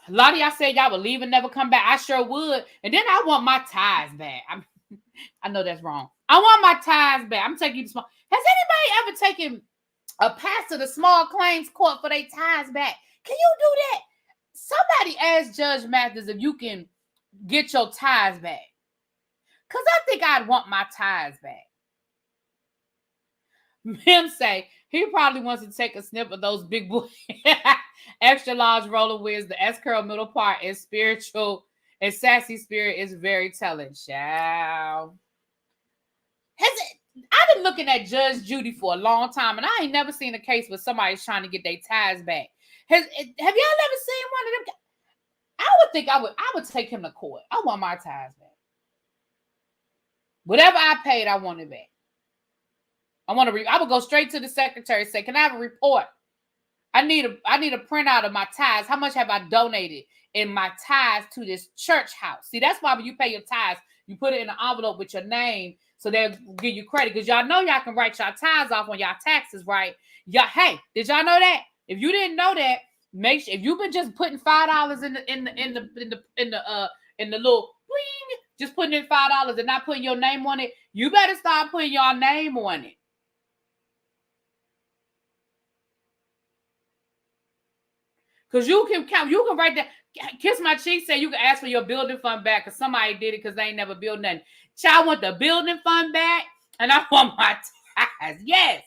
A lot of y'all said y'all would leave and never come back. I sure would. And then I want my tithes back. I know that's wrong. I want my tithes back. I'm taking you to small. Has anybody ever taken a pastor to small claims court for their tithes back? Can you do that? Somebody ask Judge Mathis if you can get your tithes back. Because I think I'd want my tithes back. Him say, He probably wants to take a snip of those big boy extra large roller wigs. The S curl middle part is spiritual and sassy spirit is very telling. Child. I've been looking at Judge Judy for a long time, and I ain't never seen a case where somebody's trying to get their ties back. Have y'all ever seen one of them? I would think I would take him to court. I want my ties back. Whatever I paid, I want it back. I would go straight to the secretary and say, "Can I have a report? I need a printout of my tithes. How much have I donated in my tithes to this church house?" See, that's why when you pay your tithes, you put it in an envelope with your name so they'll give you credit. Because y'all know y'all can write y'all tithes off on y'all taxes, right? Hey, did y'all know that? If you didn't know that, make sure if you've been just putting $5 in the little bling, just putting in $5 and not putting your name on it, you better start putting your name on it. Because you can write that. Kiss My Cheek say you can ask for your building fund back because somebody did it because they ain't never built nothing. Child, want the building fund back and I want my tithes. Yes.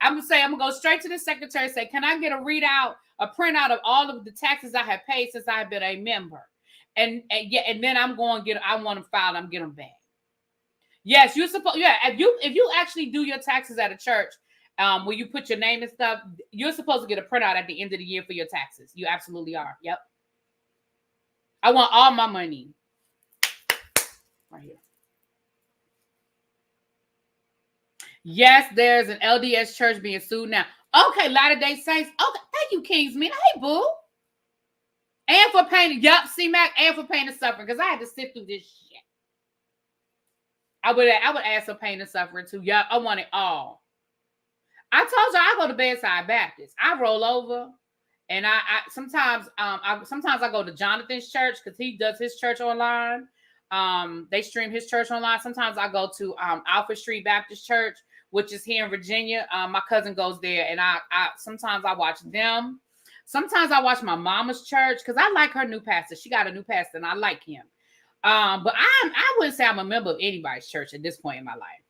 I'm gonna go straight to the secretary and say, "Can I get a printout of all of the taxes I have paid since I have been a member?" And then I want them filed, I'm getting them back. Yes, you're supposed, if you actually do your taxes at a church, where you put your name and stuff, you're supposed to get a printout at the end of the year for your taxes. You absolutely are. Yep. I want all my money. Right here. Yes, there's an LDS church being sued now. Okay, Latter-day Saints. Okay, thank you, Kingsman. Hey, boo. And for pain. Yup, C-Mac. And for pain and suffering. Because I had to sit through this shit. I would ask for pain and suffering too. Yup, I want it all. I told you I go to Bedside Baptist. I roll over, and I sometimes I go to Jonathan's church because he does his church online. They stream his church online. Sometimes I go to Alfred Street Baptist Church, which is here in Virginia. My cousin goes there, and I sometimes I watch them. Sometimes I watch my mama's church because I like her new pastor. She got a new pastor, and I like him. But I wouldn't say I'm a member of anybody's church at this point in my life.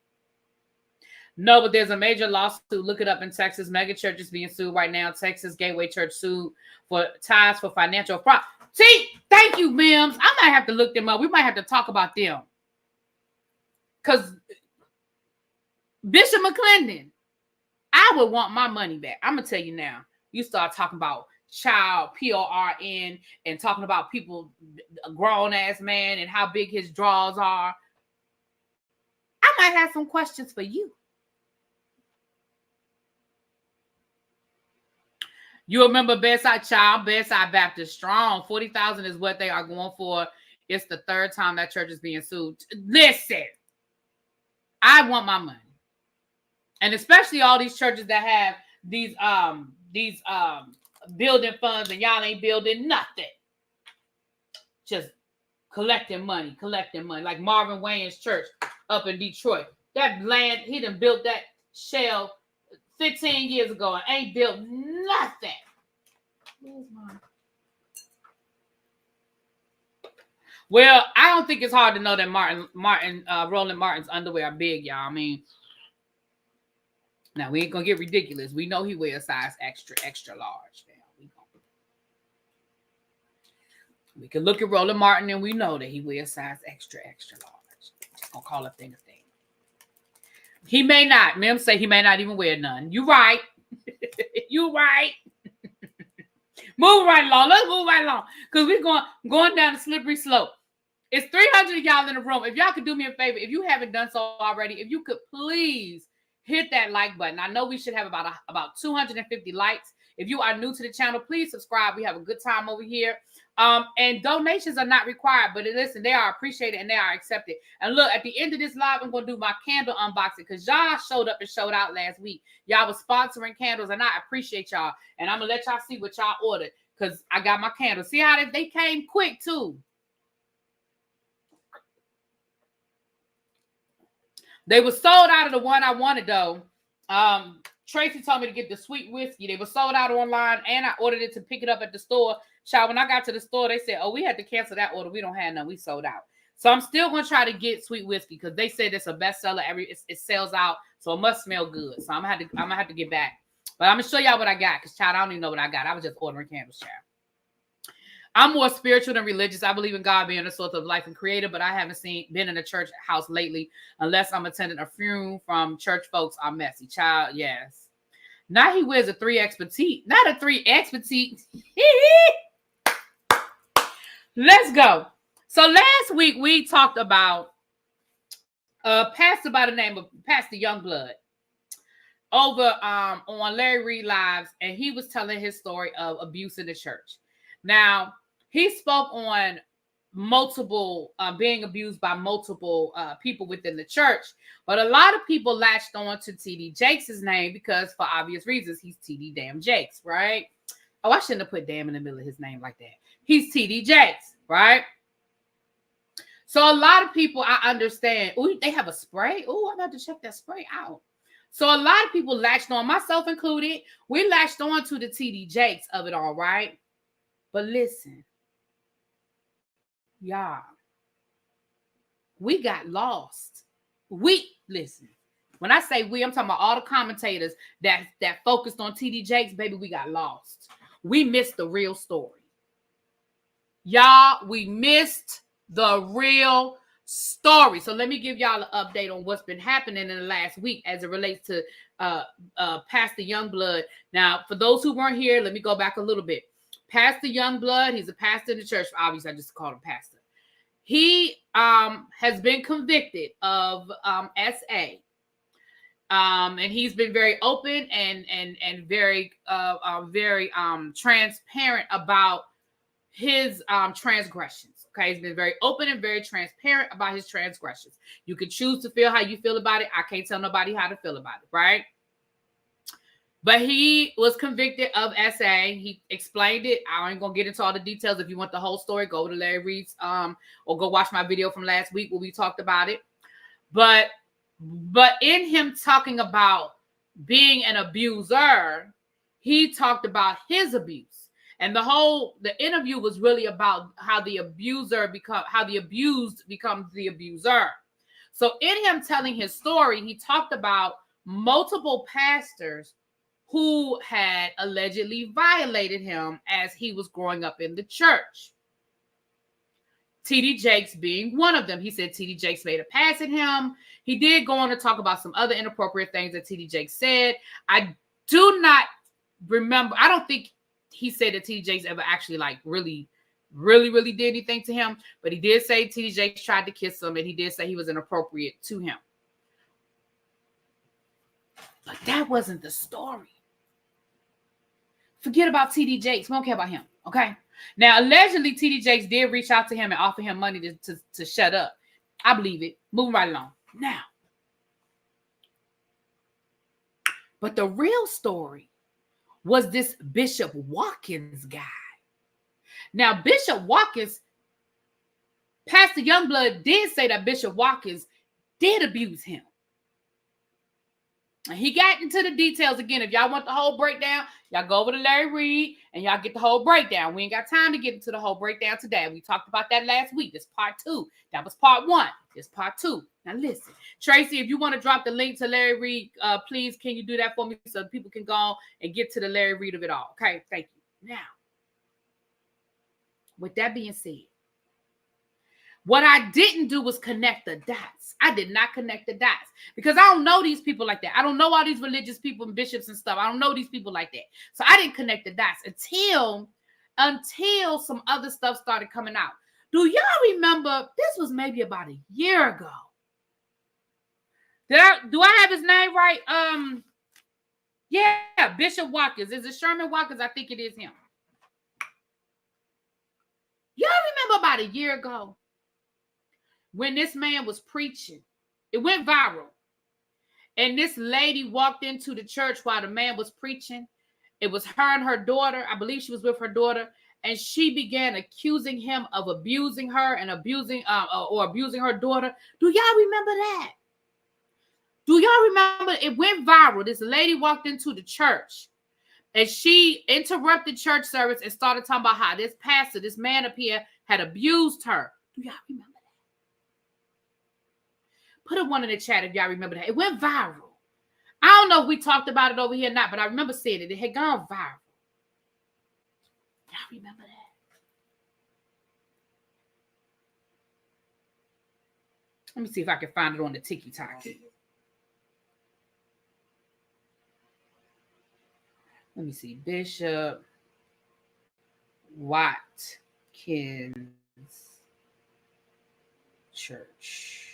No, but there's a major lawsuit. Look it up in Texas. Mega church is being sued right now. Texas Gateway Church sued for ties for financial fraud. See, thank you, Mims. I might have to look them up. We might have to talk about them. Because Bishop McLendon, I would want my money back. I'm going to tell you now. You start talking about child, PORN, and talking about people, a grown-ass man, and how big his draws are. I might have some questions for you. You remember Bedside Baptist strong. 40,000 is what they are going for. It's the third time that church is being sued. Listen, I want my money. And especially all these churches that have these building funds and y'all ain't building nothing. Just collecting money. Like Marvin Wayne's church up in Detroit. That land, he done built that shell 15 years ago and ain't built nothing. Well, I don't think it's hard to know that Roland Martin's underwear are big, y'all. I mean, now we ain't gonna get ridiculous. We know he wears size extra large. We can look at Roland Martin and we know that he wears size extra large. Just gonna call a thing a thing. He may not. Mim say he may not even wear none. You right. You right. Move right along. Let's move right along. Because we're going down the slippery slope. It's 300 of y'all in the room. If y'all could do me a favor, if you haven't done so already, if you could please hit that like button. I know we should have about 250 likes. If you are new to the channel, please subscribe. We have a good time over here. And donations are not required, but listen, they are appreciated and they are accepted. And look, at the end of this live, I'm going to do my candle unboxing because y'all showed up and showed out last week. Y'all was sponsoring candles, and I appreciate y'all. And I'm going to let y'all see what y'all ordered because I got my candles. See how they came quick, too. They were sold out of the one I wanted, though. Tracy told me to get the sweet whiskey. They were sold out online, and I ordered it to pick it up at the store. Child, when I got to the store, they said, "Oh, we had to cancel that order. We don't have none. We sold out." So I'm still going to try to get sweet whiskey because they said it's a bestseller. It sells out, so it must smell good. So I'm gonna have to get back But I'm going to show y'all what I got because, child, I don't even know what I got. I was just ordering candles, child. I'm more spiritual than religious. I believe in God being the source of life and creator, but I haven't been in a church house lately unless I'm attending a funeral from church folks. I'm messy. Child, yes. Now he wears a 3X petite. Not a 3X petite. Let's go. So last week we talked about a pastor by the name of Pastor Youngblood over on Larry Reed Lives, and he was telling his story of abuse in the church. Now, he spoke on multiple being abused by multiple people within the church, but a lot of people latched on to TD Jakes' name because, for obvious reasons, he's TD damn Jakes, right? Oh, I shouldn't have put damn in the middle of his name like that. He's TD Jakes, right? So a lot of people, I understand. Oh, they have a spray. Oh, I'm about to check that spray out. So a lot of people latched on, myself included. We latched on to the TD Jakes of it all, right? But listen, y'all, we got lost. Listen, when I say we, I'm talking about all the commentators that focused on TD Jakes, baby, we got lost. We missed the real story. Y'all, we missed the real story. So let me give y'all an update on what's been happening in the last week as it relates to Pastor Youngblood. Now, for those who weren't here, let me go back a little bit. Pastor Youngblood, he's a pastor in the church. Obviously, I just called him pastor. He has been convicted of SA. And he's been very open and very transparent about his transgressions. Okay, he's been very open and very transparent about his transgressions. You can choose to feel how you feel about it. I can't tell nobody how to feel about it, right? But he was convicted of SA. He explained it. I ain't gonna get into all the details. If you want the whole story, go to Larry Reed's or go watch my video from last week where we talked about it. But in him talking about being an abuser, he talked about his abuse. And the interview was really about how the abused becomes the abuser. So in him telling his story, he talked about multiple pastors who had allegedly violated him as he was growing up in the church. TD Jakes being one of them. He said TD Jakes made a pass at him. He did go on to talk about some other inappropriate things that TD Jakes said. I do not remember. I don't think he said that TD Jakes ever actually really did anything to him. But he did say TD Jakes tried to kiss him, and he did say he was inappropriate to him. But that wasn't the story. Forget about TD Jakes. We don't care about him, okay? Now, allegedly, TD Jakes did reach out to him and offer him money to shut up. I believe it. Moving right along. Now, but the real story was this Bishop Watkins guy. Now, Bishop Watkins, Pastor Youngblood did say that Bishop Watkins did abuse him. And he got into the details again. If y'all want the whole breakdown, y'all go over to Larry Reed and y'all get the whole breakdown. We ain't got time to get into the whole breakdown today. We talked about that last week. This part 2. That was part 1. This part 2. Now listen, Tracy, if you want to drop the link to Larry Reed, please, can you do that for me so people can go on and get to the Larry Reed of it all? Okay, thank you. Now, with that being said, what I didn't do was connect the dots. I did not connect the dots because I don't know these people like that. I don't know all these religious people and bishops and stuff. I don't know these people like that. So I didn't connect the dots until some other stuff started coming out. Do y'all remember? This was maybe about a year ago. Do I have his name right? Yeah, Bishop Watkins. Is it Sherman Watkins? I think it is him. Y'all remember about a year ago when this man was preaching? It went viral. And this lady walked into the church while the man was preaching. It was her and her daughter. I believe she was with her daughter. And she began accusing him of abusing her and abusing her daughter. Do y'all remember that? Do y'all remember? It went viral. This lady walked into the church and she interrupted church service and started talking about how this pastor, this man up here, had abused her. Do y'all remember that? Put a 1 in the chat if y'all remember that. It went viral. I don't know if we talked about it over here or not, but I remember seeing it. It had gone viral. Y'all remember that? Let me see if I can find it on the TikTok. Let me see. Bishop Watkins Church.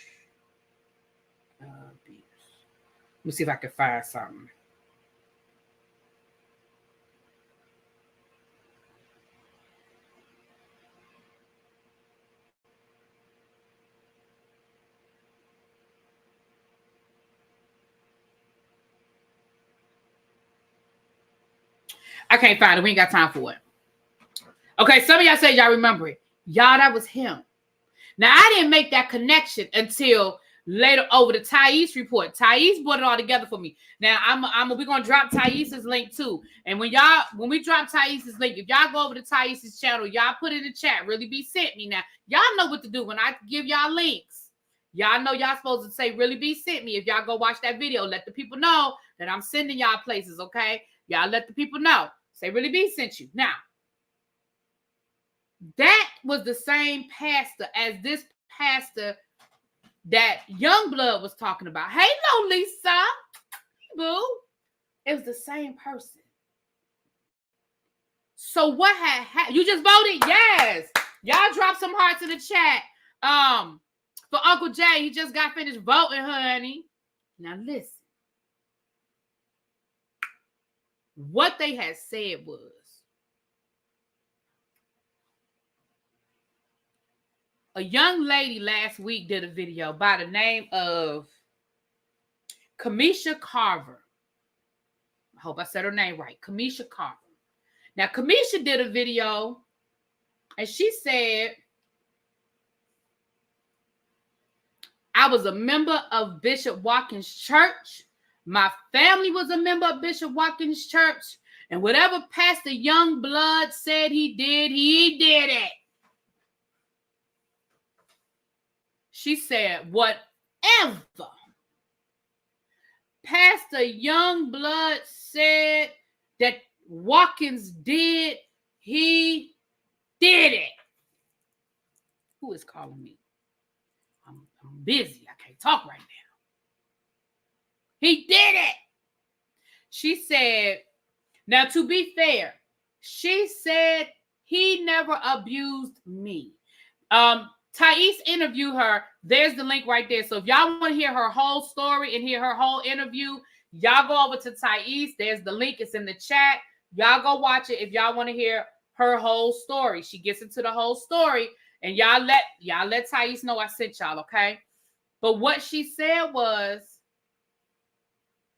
Let me see if I can find something. I can't find it. We ain't got time for it. Okay, some of y'all say y'all remember it. Y'all, that was him. Now, I didn't make that connection until later over the Thais report. Thais brought it all together for me. Now, we're gonna drop Thais's link too. And when we drop Thais's link, if y'all go over to Thais's channel, y'all put it in the chat. Really be sent me. Now, y'all know what to do when I give y'all links. Y'all know y'all supposed to say really be sent me. If y'all go watch that video, let the people know that I'm sending y'all places. Okay, y'all let the people know. Say really be sent you. Now, that was the same pastor as this pastor that Youngblood was talking about. Hey, no, Lisa. Boo. It was the same person. So what had happened? You just voted? Yes. Y'all drop some hearts in the chat. For Uncle Jay, he just got finished voting, honey. Now listen. What they had said was, a young lady last week did a video by the name of Kamisha Carver. I hope I said her name right. Kamisha Carver. Now, Kamisha did a video and she said, I was a member of Bishop Watkins' church. My family was a member of Bishop Watkins' church. And whatever Pastor Youngblood said he did it. She said, whatever Pastor Youngblood said that Watkins did, he did it. Who is calling me? I'm busy. I can't talk right now. He did it. She said, now to be fair, she said he never abused me. Thais interviewed her. There's the link right there. So if y'all want to hear her whole story and hear her whole interview, y'all go over to Thais. There's the link. It's in the chat. Y'all go watch it if y'all want to hear her whole story. She gets into the whole story, and y'all let Thais know I sent y'all, okay? But what she said was,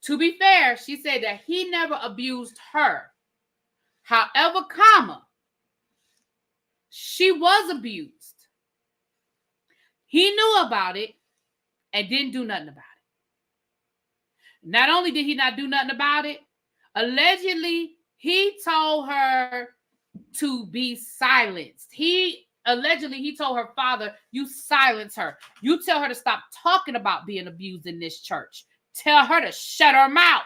to be fair, she said that he never abused her. However, she was abused. He knew about it and didn't do nothing about it. Not only did he not do nothing about it, allegedly, he told her to be silenced. He told her father, you silence her. You tell her to stop talking about being abused in this church. Tell her to shut her mouth.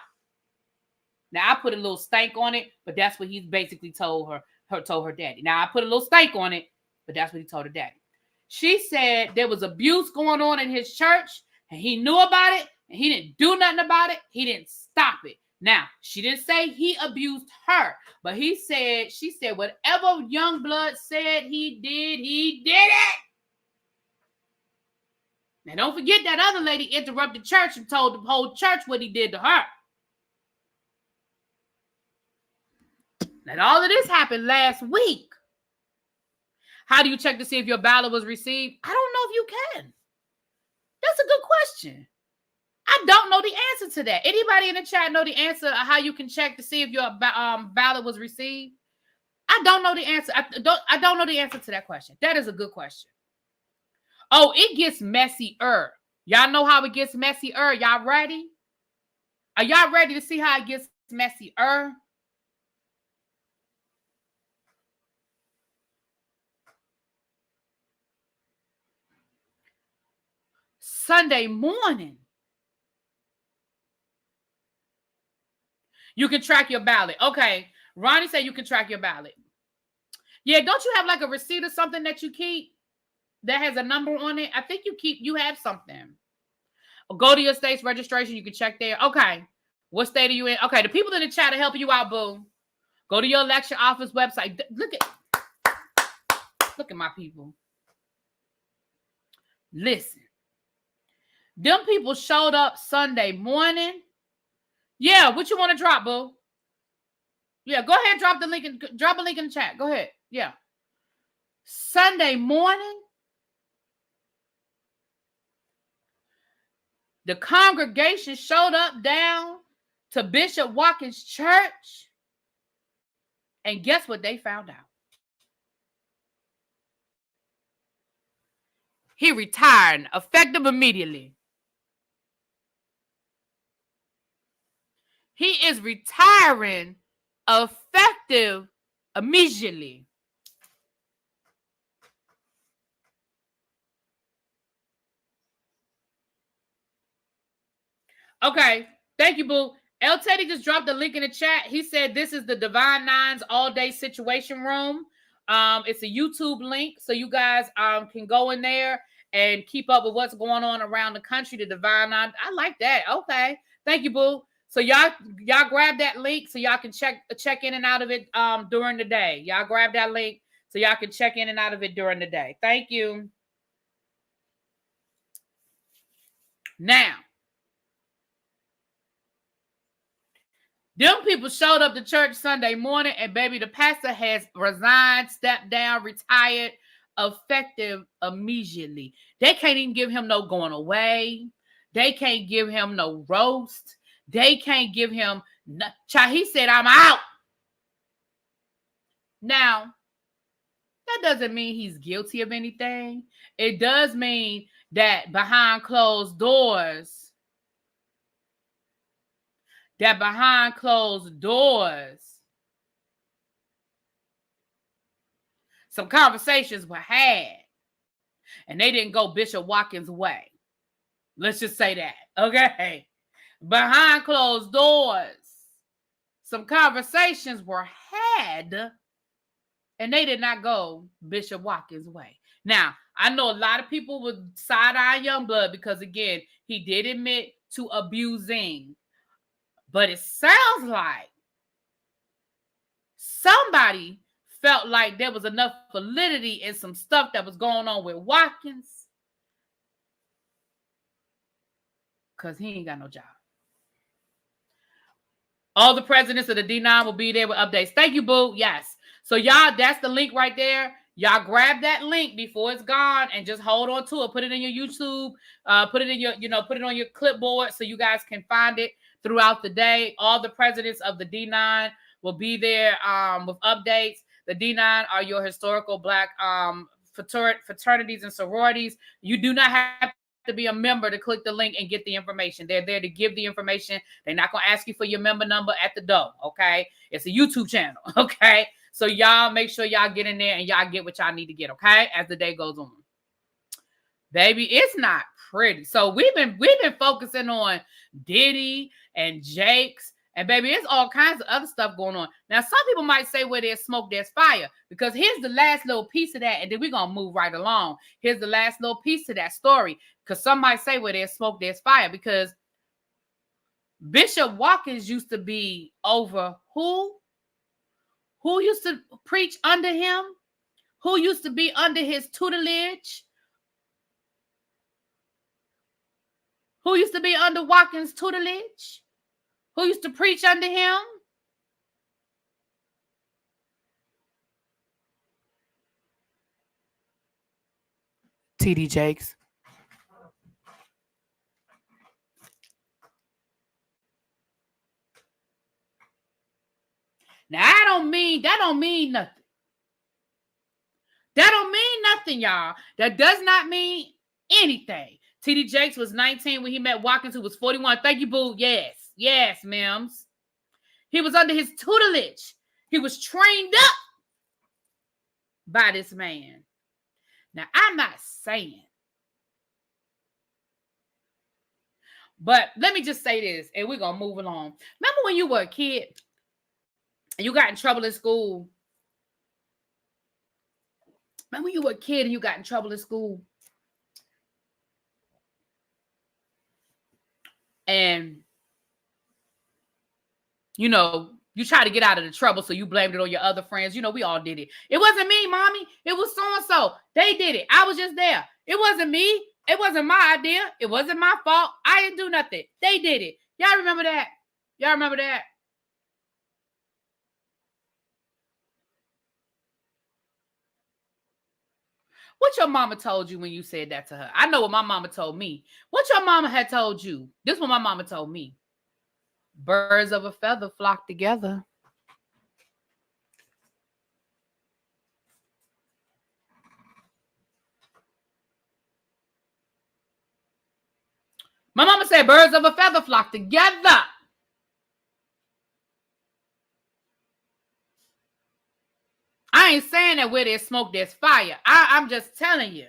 Now, I put a little stank on it, but that's what he basically told her daddy. Now, I put a little stank on it, but that's what he told her daddy. She said there was abuse going on in his church, and he knew about it, and he didn't do nothing about it. He didn't stop it. Now, she didn't say he abused her, but she said whatever Youngblood said he did it. Now, don't forget that other lady interrupted church and told the whole church what he did to her. Now, all of this happened last week. How do you check to see if your ballot was received? I don't know if you can. That's a good question. I don't know the answer to that. Anybody in the chat know the answer of how you can check to see if your ballot was received? I don't know the answer. I don't know the answer to that question. That is a good question. Oh, it gets messier. Y'all know how it gets messier? Y'all ready? Are y'all ready to see how it gets messier? Sunday morning, You can track your ballot. Okay. Ronnie said you can track your ballot. Yeah, don't you have like a receipt or something that you keep that has a number on it? I think you have something. Or go to your state's registration. You can check there. Okay. What state are you in? Okay, the people in the chat are helping you out, boo. Go to your election office website. Look at my people. Listen. Them people showed up Sunday morning. Yeah, what you want to drop, boo? Yeah, go ahead, drop a link in the chat. Go ahead. Yeah. Sunday morning, the congregation showed up down to Bishop Watkins' church. And guess what they found out? He retired, effective immediately. He is retiring, effective immediately. Okay, thank you, boo. El Teddy just dropped the link in the chat. He said this is the Divine Nines all-day situation room. It's a YouTube link, so you guys can go in there and keep up with what's going on around the country. The Divine Nine. I like that. Okay, thank you, boo. So y'all grab that link so y'all can check in and out of it during the day. Y'all grab that link so y'all can check in and out of it during the day. Thank you. Now, them people showed up to church Sunday morning, and baby, the pastor has resigned, stepped down, retired, effective immediately. They can't even give him no going away. They can't give him no roast. They can't give him no. He said, I'm out. Now, that doesn't mean he's guilty of anything. It does mean that behind closed doors, some conversations were had, and they didn't go Bishop Watkins' way. Let's just say that, okay? Behind closed doors, some conversations were had, and they did not go Bishop Watkins' way. Now, I know a lot of people would side-eye Youngblood because, again, he did admit to abusing. But it sounds like somebody felt like there was enough validity in some stuff that was going on with Watkins because he ain't got no job. All the presidents of the D9 will be there with updates. Thank you, boo. Yes. So y'all, that's the link right there. Y'all grab that link before it's gone and just hold on to it. Put it in your YouTube. Put it in your, put it on your clipboard so you guys can find it throughout the day. All the presidents of the D9 will be there with updates. The D9 are your historical Black fraternities and sororities. You do not have to be a member to click the link and get the information. They're there to give the information. They're not going to ask you for your member number at the door, okay? It's a YouTube channel, okay? So y'all make sure y'all get in there and y'all get what y'all need to get, okay? As the day goes on. Baby, it's not pretty. So we've been focusing on Diddy and JAKES, and baby, it's all kinds of other stuff going on. Now, some people might say where there's smoke, there's fire, because here's the last little piece of that, and then we're going to move right along. Here's the last little piece to that story, because some might say where there's smoke, there's fire, because Bishop Watkins used to be over who? Who used to preach under him? Who used to be under his tutelage? Who used to be under Watkins' tutelage? Who used to preach under him? TD Jakes. Now, that don't mean nothing. That don't mean nothing, y'all. That does not mean anything. TD Jakes was 19 when he met Watkins, who was 41. Thank you, boo. Yes. Yes, Mims. He was under his tutelage. He was trained up by this man. Now, I'm not saying But let me just say this, and we're going to move along. Remember when you were a kid and you got in trouble in school? Remember when you were a kid and you got in trouble in school? And, you know, you try to get out of the trouble, so you blamed it on your other friends. You know, we all did it. It wasn't me, mommy. It was so-and-so. They did it. I was just there. It wasn't me. It wasn't my idea. It wasn't my fault. I didn't do nothing. They did it. Y'all remember that? Y'all remember that? What your mama told you when you said that to her? I know what my mama told me. What your mama had told you? This is what my mama told me. Birds of a feather flock together. My mama said birds of a feather flock together. I ain't saying that where there's smoke, there's fire. I'm just telling you.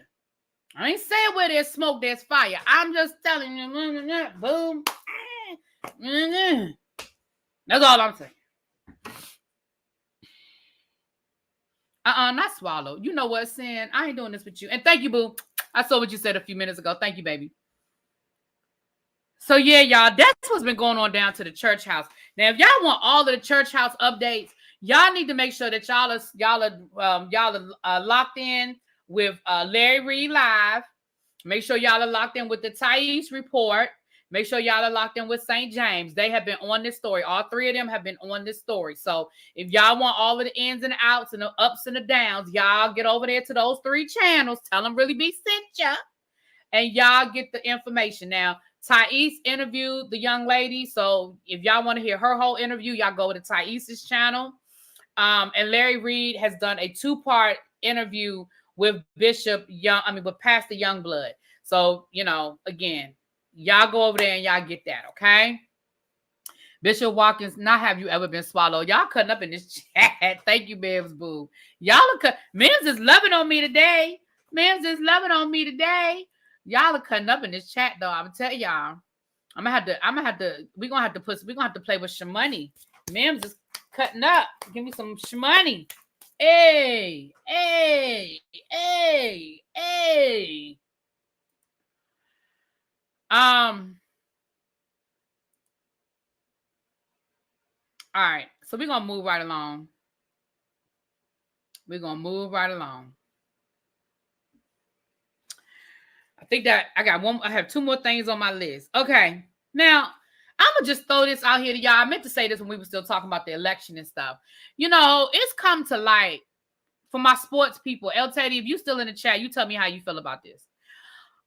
I ain't saying where there's smoke, there's fire. I'm just telling you. Boom. That's all I'm saying. Not swallow. You know what, Sin? I ain't doing this with you. And thank you, boo. I saw what you said a few minutes ago. Thank you, baby. So yeah, y'all, that's what's been going on down to the church house. Now, if y'all want all of the church house updates, y'all need to make sure that y'all are locked in with Larry Reed Live. Make sure y'all are locked in with the Thais report. Make sure y'all are locked in with St. James. They have been on this story. All three of them have been on this story. So if y'all want all of the ins and outs and the ups and the downs, y'all get over there to those three channels. Tell them Really Be sent ya. And y'all get the information. Now, Thais interviewed the young lady. So if y'all want to hear her whole interview, y'all go to Thais' channel. And Larry Reed has done a 2-part interview with Pastor Youngblood. So, you know, again, y'all go over there and y'all get that, okay? Bishop Watkins, not have you ever been swallowed. Y'all cutting up in this chat. Thank you, Babs Boo. Y'all are Mims is loving on me today. Mims is loving on me today. Y'all are cutting up in this chat, though. I'm telling y'all. we're gonna have to play with some money. Mims is cutting up. Give me some money. Hey. All right, so we're gonna move right along. I think that I have 2 more things on my list. Okay, now I'm gonna just throw this out here to y'all. I meant to say this when we were still talking about the election and stuff. You know, it's come to light for my sports people. El Teddy, if you still in the chat, you tell me how you feel about this.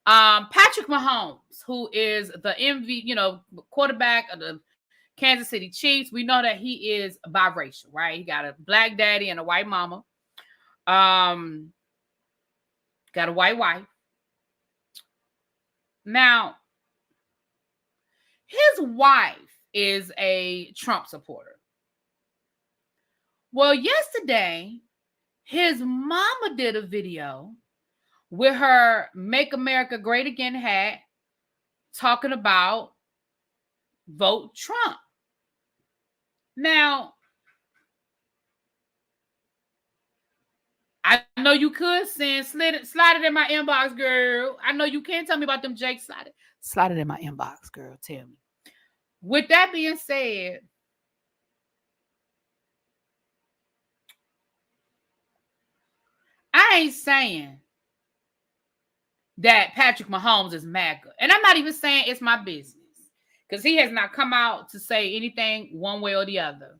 Patrick Mahomes, who is the quarterback of the Kansas City Chiefs, we know that he is biracial, right? He got a black daddy and a white mama. Got a white wife. Now, his wife is a Trump supporter. Well, yesterday, his mama did a video with her Make America Great Again hat talking about vote Trump. Now, I know you could slide it in my inbox, girl. I know you can. Tell me about them Jake. Slide it in my inbox, girl. Tell me. With that being said, I ain't saying that Patrick Mahomes is MAGA. And I'm not even saying it's my business, because he has not come out to say anything one way or the other.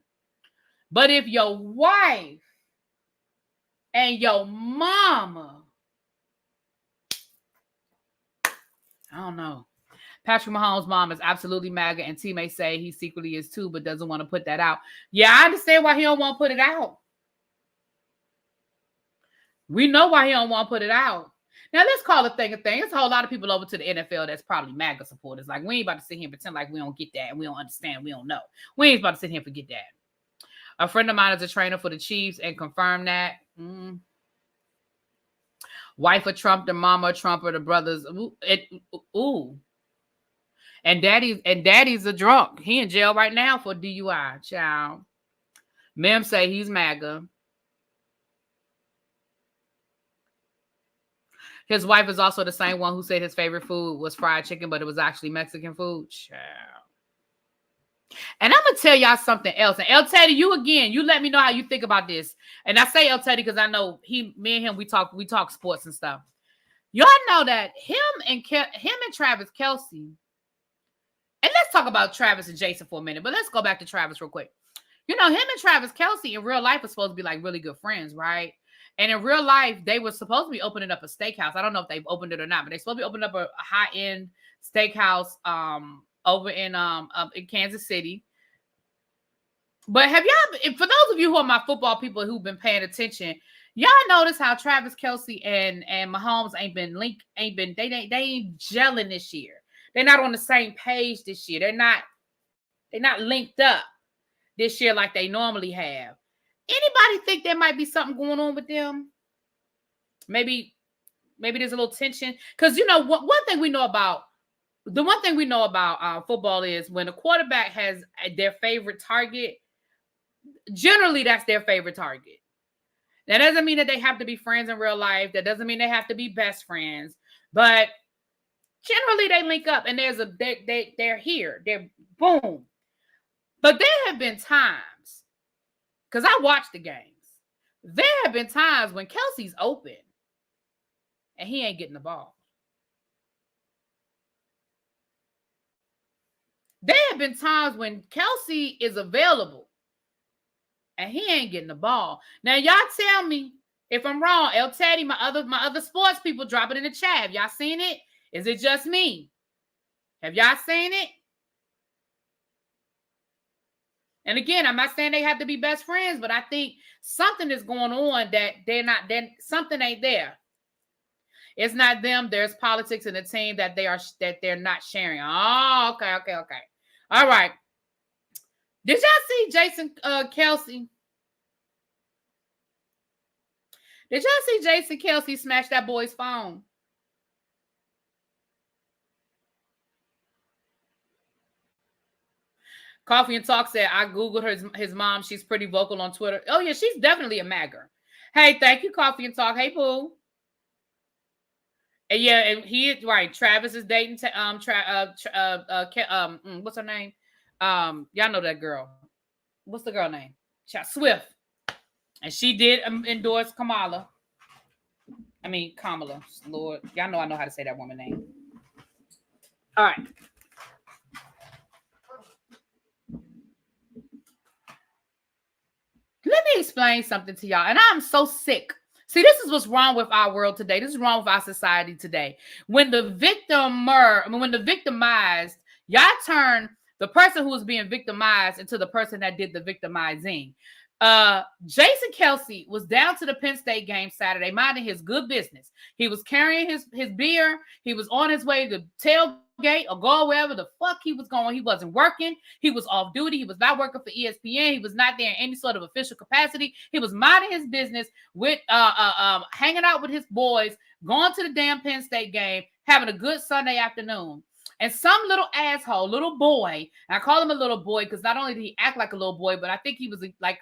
But if your wife and your mama, I don't know. Patrick Mahomes' mom is absolutely MAGA, and T may say he secretly is too, but doesn't want to put that out. Yeah, I understand why he don't want to put it out. We know why he don't want to put it out. Now, let's call a thing a thing. There's a whole lot of people over to the NFL that's probably MAGA supporters. Like, we ain't about to sit here and pretend like we don't get that and we don't understand, we don't know. We ain't about to sit here and forget that. A friend of mine is a trainer for the Chiefs and confirmed that. Wife of Trump, the mama of Trump, or the brothers. Ooh. And daddy's a drunk. He in jail right now for DUI, child. Mem say he's MAGA. His wife is also the same one who said his favorite food was fried chicken, but it was actually Mexican food. Child. And I'm going to tell y'all something else. And El Teddy, you again, you let me know how you think about this. And I say El Teddy because I know me and him, we talk sports and stuff. Y'all know that him and Travis Kelce, and let's talk about Travis and Jason for a minute, but let's go back to Travis real quick. You know, him and Travis Kelce in real life are supposed to be like really good friends, right? And in real life, they were supposed to be opening up a steakhouse. I don't know if they've opened it or not, but they're supposed to be opening up a high-end steakhouse over in Kansas City. But have y'all, for those of you who are my football people who've been paying attention, y'all notice how Travis Kelce and Mahomes ain't gelling this year. They're not on the same page this year. They're not linked up this year like they normally have. Anybody think there might be something going on with them? Maybe there's a little tension. Because, you know, one thing we know about football is when a quarterback has their favorite target, generally that's their favorite target. That doesn't mean that they have to be friends in real life. That doesn't mean they have to be best friends. But generally they link up and they're here. They're boom. But there have been times, because I watch the games, there have been times when Kelce's open and he ain't getting the ball. There have been times when Kelce is available and he ain't getting the ball. Now, y'all tell me if I'm wrong. El Teddy, my other sports people, drop it in the chat. Have y'all seen it? Is it just me? Have y'all seen it? And again, I'm not saying they have to be best friends, but I think something is going on that something ain't there. It's not them. There's politics in the team that they're not sharing. Oh, okay. All right. Did y'all see Jason Kelce? Did y'all see Jason Kelce smash that boy's phone? Coffee and Talk said, I Googled his mom. She's pretty vocal on Twitter. Oh, yeah, she's definitely a MAGA. Hey, thank you, Coffee and Talk. Hey, Pooh. And yeah, and he is right. Travis is dating what's her name? Y'all know that girl. What's the girl name? Swift. And she did endorse Kamala. Lord, y'all know I know how to say that woman's name. All right. Let me explain something to y'all. And I'm so sick. See, this is what's wrong with our world today. This is wrong with our society today. When the victimized, y'all turn the person who was being victimized into the person that did the victimizing. Jason Kelce was down to the Penn State game Saturday, minding his good business. He was carrying his beer. He was on his way to tailgate or go wherever the fuck he was going. He wasn't working. He was off duty. He was not working for ESPN. He was not there in any sort of official capacity. He was minding his business with hanging out with his boys, going to the damn Penn State game, having a good Sunday afternoon. And some little boy, and I call him a little boy because not only did he act like a little boy, but I think he was like,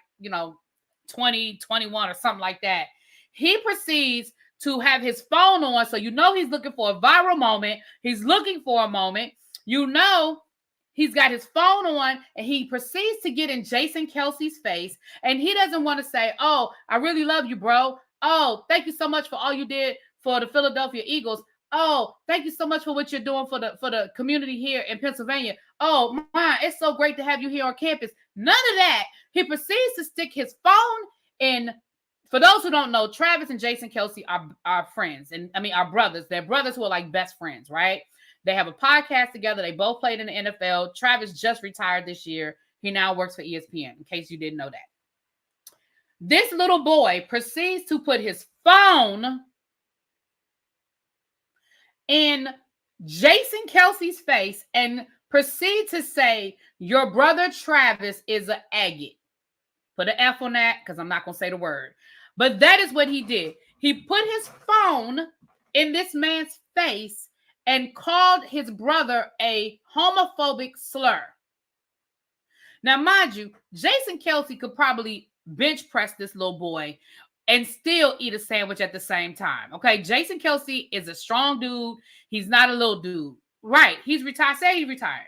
20, 21 or something like that. He proceeds to have his phone on. So, he's looking for a viral moment. He's looking for a moment. He's got his phone on and he proceeds to get in Jason Kelce's face. And he doesn't want to say, oh, I really love you, bro. Oh, thank you so much for all you did for the Philadelphia Eagles. Oh, thank you so much for what you're doing for the community here in Pennsylvania. Oh, my, it's so great to have you here on campus. None of that. He proceeds to stick his phone in. For those who don't know, Travis and Jason Kelce are friends. Are brothers. They're brothers who are like best friends, right? They have a podcast together. They both played in the NFL. Travis just retired this year. He now works for ESPN, in case you didn't know that. This little boy proceeds to put his phone in Jason Kelce's face and proceed to say, your brother Travis is an agate. Put an F on that because I'm not going to say the word. But that is what he did. He put his phone in this man's face and called his brother a homophobic slur. Now, mind you, Jason Kelce could probably bench press this little boy and still eat a sandwich at the same time. Okay, Jason Kelce is a strong dude. He's not a little dude. Right, he's retired. Say he's retired.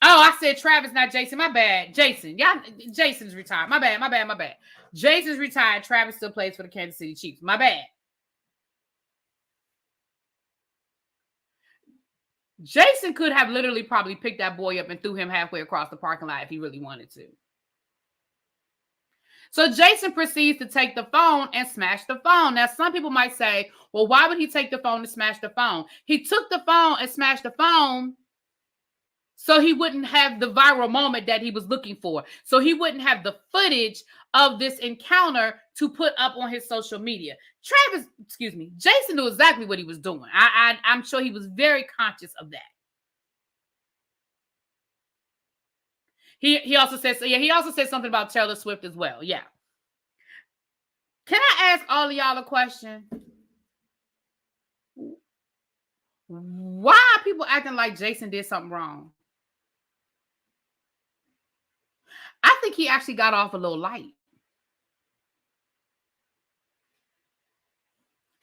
Oh, I said Travis, not Jason. My bad. Jason. Yeah, Jason's retired. My bad. Jason's retired. Travis still plays for the Kansas City Chiefs. My bad. Jason could have literally probably picked that boy up and threw him halfway across the parking lot if he really wanted to. So Jason proceeds to take the phone and smash the phone. Now, some people might say, well, why would he take the phone and smash the phone? He took the phone and smashed the phone so he wouldn't have the viral moment that he was looking for. So he wouldn't have the footage of this encounter to put up on his social media. Jason knew exactly what he was doing. I'm sure he was very conscious of that. He also said, he also said something about Taylor Swift as well. Yeah. Can I ask all of y'all a question? Why are people acting like Jason did something wrong? I think he actually got off a little light.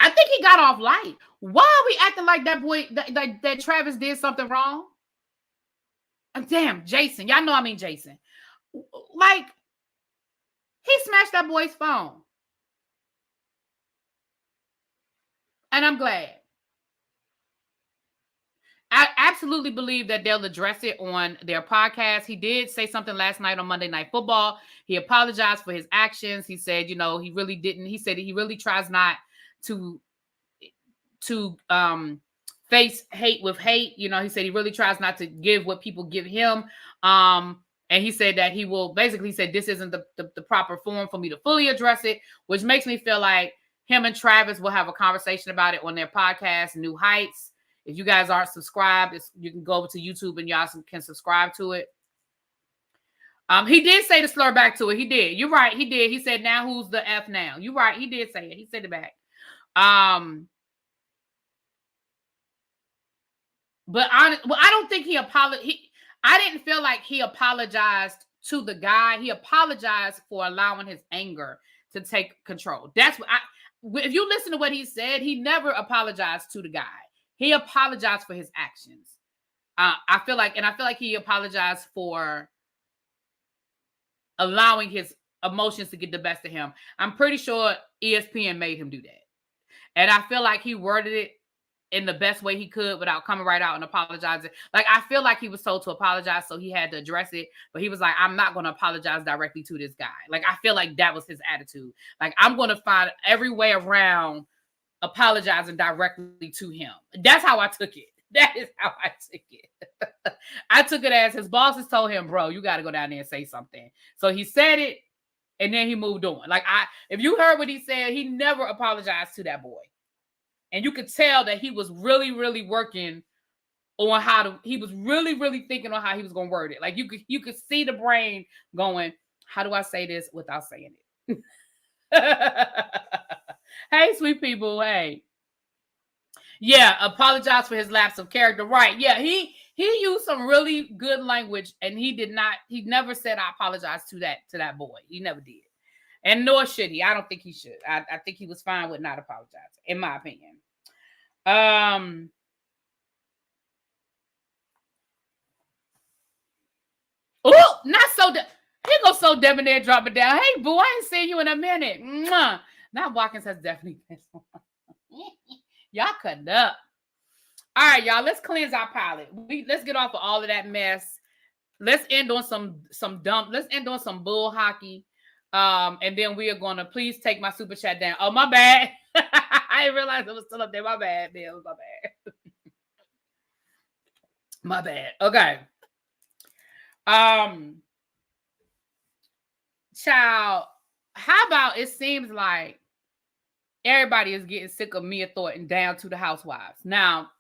I think he got off light. Why are we acting like that boy, that Travis did something wrong? Damn, Jason. Y'all know I mean Jason. Like, he smashed that boy's phone. And I'm glad. I absolutely believe that they'll address it on their podcast. He did say something last night on Monday Night Football. He apologized for his actions. He said, he really didn't. He said he really tries not to face hate with hate. He said he really tries not to give what people give him. And he said that he will basically said this isn't the proper forum for me to fully address it, which makes me feel like him and Travis will have a conversation about it on their podcast, New Heights. If you guys aren't subscribed, you can go over to YouTube and y'all can subscribe to it. He did say the slur back to it. He did. You're right. He did. He said, now who's the F now? You're right. He did say it. He said it back. But I don't think he apologized. I didn't feel like he apologized to the guy. He apologized for allowing his anger to take control. That's what if you listen to what he said, he never apologized to the guy. He apologized for his actions. I feel like he apologized for allowing his emotions to get the best of him. I'm pretty sure ESPN made him do that. And I feel like he worded it in the best way he could without coming right out and apologizing. Like, I feel like he was told to apologize, so he had to address it. But he was like, I'm not going to apologize directly to this guy. Like, I feel like that was his attitude. Like, I'm going to find every way around apologizing directly to him. That's how I took it. That is how I took it. I took it as his bosses told him, bro, you got to go down there and say something. So he said it, and then he moved on. Like, if you heard what he said, he never apologized to that boy. And you could tell that he was really, really working on he was really, really thinking on how he was going to word it. Like, you could see the brain going, how do I say this without saying it? Hey, sweet people. Hey. Yeah, apologize for his lapse of character. Right. Yeah, he used some really good language, and he never said I apologize to that boy. He never did. And nor should he. I don't think he should. I think he was fine with not apologizing, in my opinion. Oh, not so. He goes so debonair, drop it down. Hey, boo, I ain't seen you in a minute. Mwah. Now Watkins has definitely been. Y'all cutting up. All right, y'all. Let's cleanse our palate. Let's get off of all of that mess. Let's end on some dump. Let's end on some bull hockey. And then we are gonna please take my super chat down. Oh, my bad. I didn't realize it was still up there. My bad, Bill. My bad. My bad. Okay. Child, how about it seems like everybody is getting sick of Mia Thornton down to the Housewives. Now,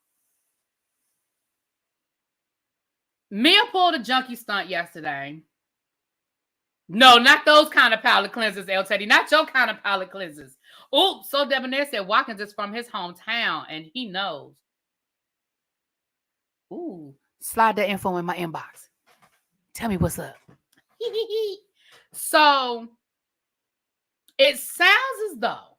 Mia pulled a junkie stunt yesterday. No, not those kind of palate cleansers, El Teddy. Not your kind of palate cleansers. Oh, so Debonair said Watkins is from his hometown and he knows. Ooh, slide that info in my inbox. Tell me what's up. So it sounds as though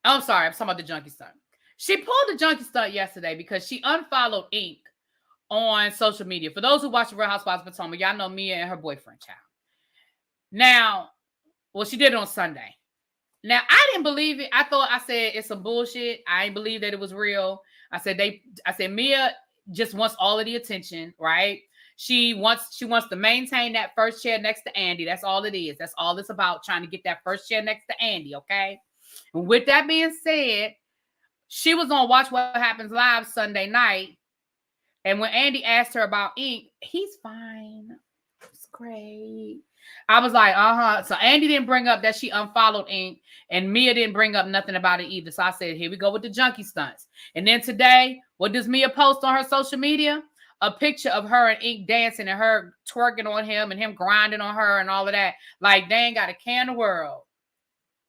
I'm sorry, I'm talking about the junkie stunt. She pulled the junkie stunt yesterday because she unfollowed Ink on social media. For those who watch the Real Housewives of Potomac, y'all know Mia and her boyfriend, child. Now, well, she did it on Sunday. Now, I didn't believe it. I said it's some bullshit. I didn't believe that it was real. I said Mia just wants all of the attention, right? She wants to maintain that first chair next to Andy. That's all it is. That's all it's about, trying to get that first chair next to Andy, okay? And with that being said, she was on Watch What Happens Live Sunday night. And when Andy asked her about Ink, he's fine. It's great. I was like, So Andy didn't bring up that she unfollowed Ink, and Mia didn't bring up nothing about it either. So I said, here we go with the junkie stunts. And then today, what does Mia post on her social media? A picture of her and Ink dancing and her twerking on him and him grinding on her and all of that. Like they ain't got a care in the world.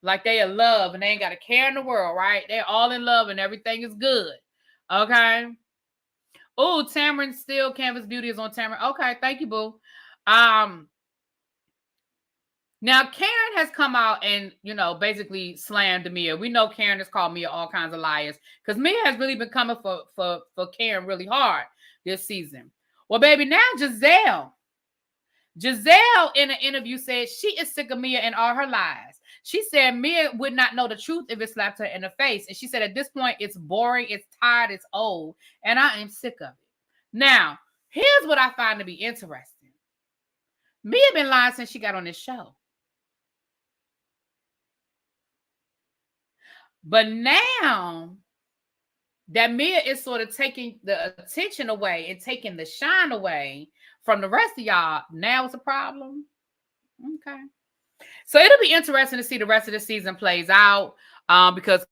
Like they in love and they ain't got a care in the world, right? They're all in love and everything is good. Okay. Oh, Tamron still Canvas Beauty is on Tamron. Okay, thank you, boo. Now Karen has come out and basically slammed Mia. We know Karen has called Mia all kinds of liars because Mia has really been coming for Karen really hard this season. Well, baby, now Giselle in an interview said she is sick of Mia and all her lies. She said Mia would not know the truth if it slapped her in the face. And she said at this point, it's boring, it's tired, it's old, and I am sick of it. Now, here's what I find to be interesting. Mia been lying since she got on this show. But now that Mia is sort of taking the attention away and taking the shine away from the rest of y'all, now it's a problem. Okay. So it'll be interesting to see the rest of the season plays out because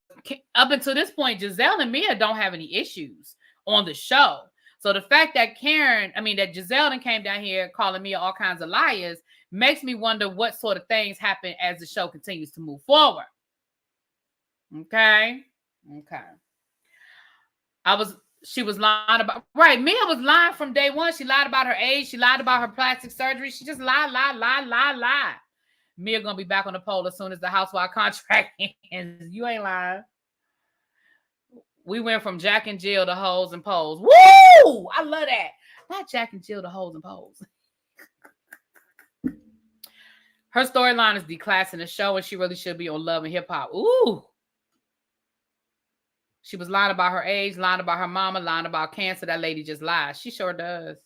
up until this point, Giselle and Mia don't have any issues on the show. So the fact that that Giselle came down here calling Mia all kinds of liars makes me wonder what sort of things happen as the show continues to move forward. Okay. She was lying about, right? Mia was lying from day one. She lied about her age. She lied about her plastic surgery. She just lied. Mia gonna be back on the pole as soon as the Housewife contract ends. You ain't lying. We went from Jack and Jill to hoes and poles. Woo! I love that. Not Jack and Jill to hoes and poles. Her storyline is declassing the show, and she really should be on Love and Hip Hop. Ooh. She was lying about her age, lying about her mama, lying about cancer. That lady just lies. She sure does.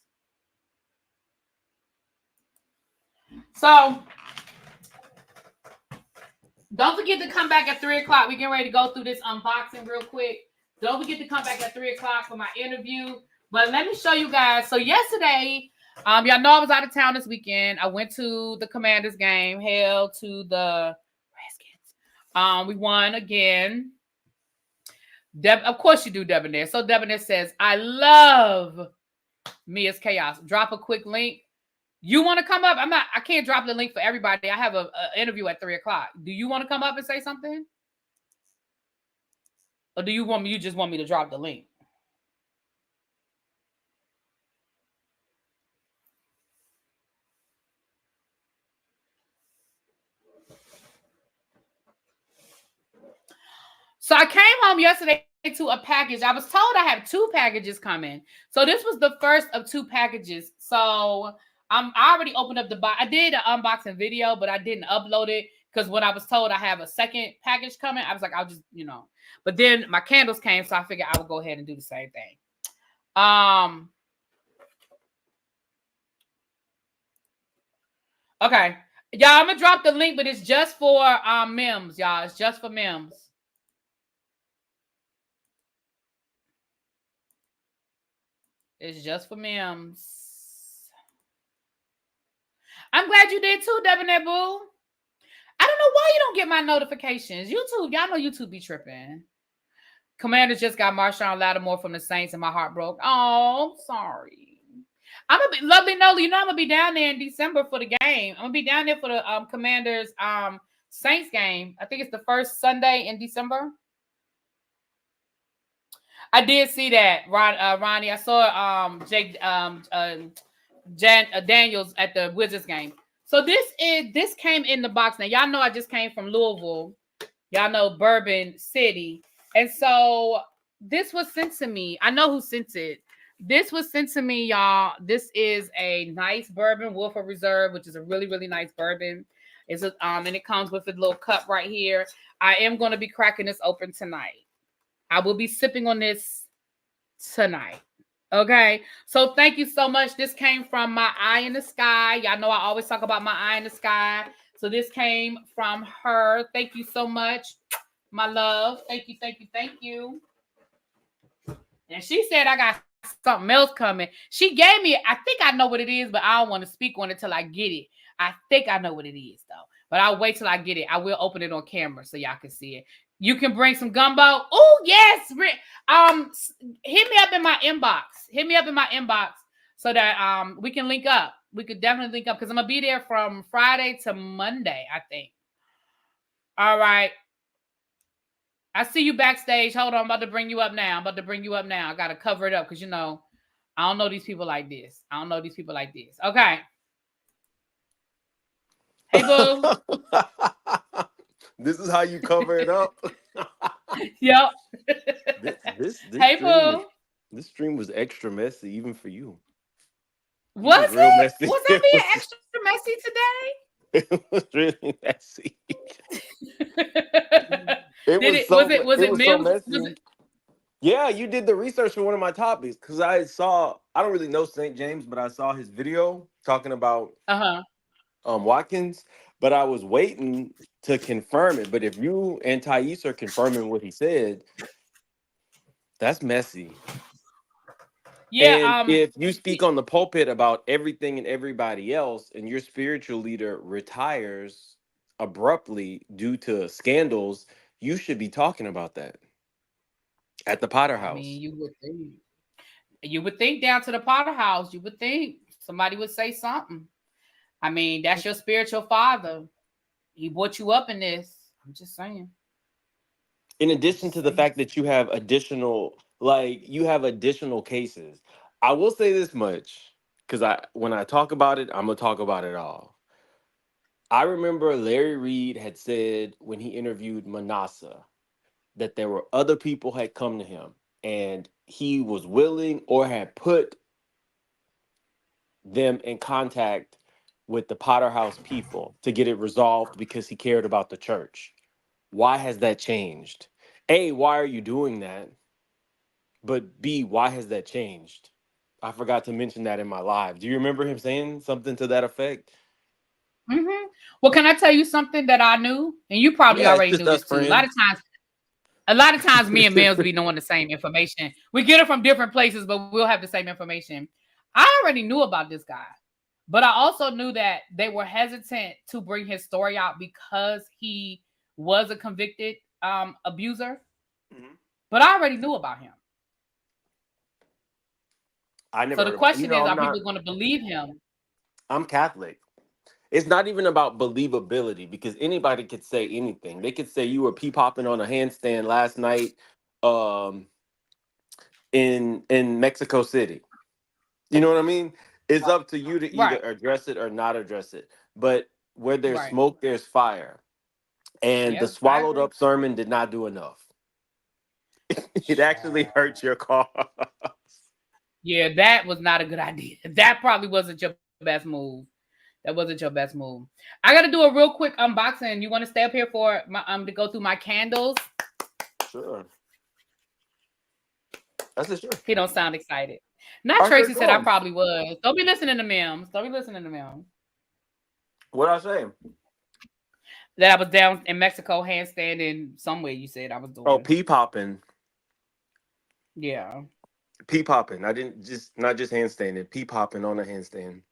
So, don't forget to come back at 3 o'clock. We're getting ready to go through this unboxing real quick. Don't forget to come back at 3 o'clock for my interview. But let me show you guys. So yesterday, y'all know I was out of town this weekend. I went to the Commanders game, hell to the Redskins. We won again. Of course you do, Debonair. So Debonair says, I love Mia's Chaos. Drop a quick link. You want to come up? I can't drop the link for everybody. I have an interview at 3 o'clock. Do you want to come up and say something? Or do you just want me to drop the link? So I came home yesterday to a package. I was told I have 2 packages coming. So this was the first of 2 packages. So I already opened up the box. I did an unboxing video, but I didn't upload it because when I was told I have a second package coming, I was like, I'll just, But then my candles came, so I figured I would go ahead and do the same thing. Okay. Y'all, I'm going to drop the link, but it's just for memes, y'all. It's just for memes. It's just for memes. I'm glad you did too, Debonair Boo. I don't know why you don't get my notifications. YouTube, y'all know YouTube be tripping. Commanders just got Marshawn Lattimore from the Saints and my heart broke. Oh, sorry. I'm gonna be lovely Nola. You know I'm gonna be down there in December for the game. I'm gonna be down there for the Commanders Saints game. I think it's the first Sunday in December. I did see that, Ronnie. I saw Jake Daniels at the Wizards game. So this came in the box. Now y'all know I just came from Louisville. Y'all know Bourbon City, and so this was sent to me. I know who sent it. This was sent to me, y'all. This is a nice bourbon, Woodford Reserve, which is a really, really nice bourbon. It's and it comes with a little cup right here. I am going to be cracking this open tonight. I will be sipping on this tonight. Okay. So thank you so much. This came from My Eye in the Sky. Y'all know I always talk about My Eye in the Sky. So this came from her. Thank you so much, my love. Thank you, thank you, thank you. And she said I got something else coming. She gave me, I think I know what it is, but I don't want to speak on it till I get it. I think I know what it is, though. But I'll wait till I get it. I will open it on camera so y'all can see it. You can bring some gumbo. Oh, yes. Hit me up in my inbox. Hit me up in my inbox so that we can link up. We could definitely link up because I'm going to be there from Friday to Monday, I think. All right. I see you backstage. Hold on. I'm about to bring you up now. I got to cover it up because, I don't know these people like this. Okay. Hey, boo. This is how you cover it up. Yep. This hey, boo. This stream was extra messy, even for you. Was real it? Messy. Was I being extra messy today? It was really messy. Was it so messy. Yeah, you did the research for one of my topics because I don't really know St. James, but I saw his video talking about Watkins, but I was waiting to confirm it. But if you and Thais are confirming what he said, that's messy. Yeah. And if you speak on the pulpit about everything and everybody else, and your spiritual leader retires abruptly due to scandals, you should be talking about that at the Potter House. I mean, you would think down to the Potter House, you would think somebody would say something. I mean, that's your spiritual father. He brought you up in this. I'm just saying. In addition to the fact that you have additional cases, I will say this much, because when I talk about it, I'm gonna talk about it all. I remember Larry Reed had said when he interviewed Manasseh that there were other people had come to him and he was willing or had put them in contact with the Potter House people to get it resolved because he cared about the church. Why has that changed? A, why are you doing that? But B, why has that changed? I forgot to mention that in my live. Do you remember him saying something to that effect? Mm-hmm. Well, can I tell you something that I knew? And you probably already knew this too. A lot of times me and Mills be knowing the same information. We get it from different places, but we'll have the same information. I already knew about this guy, but I also knew that they were hesitant to bring his story out because he was a convicted abuser. Mm-hmm. But I already knew about him. So the question is, are people going to believe him? I'm Catholic. It's not even about believability because anybody could say anything. They could say you were pee-popping on a handstand last night in Mexico City. You know what I mean? It's up to you to either address it or not address it. But where there's smoke, there's fire. And the swallowed up sermon did not do enough. It actually hurt your cause. Yeah, that was not a good idea. That probably wasn't your best move. I got to do a real quick unboxing. You want to stay up here for my to go through my candles? Sure. That's a sure. He don't sound excited. Not Tracy said I probably was. Don't be listening to Mims. What'd I say? That I was down in Mexico handstanding somewhere. You said I was doing. Oh, pee popping. Yeah. Pee popping. I didn't not just handstanding. Pee popping on a handstand.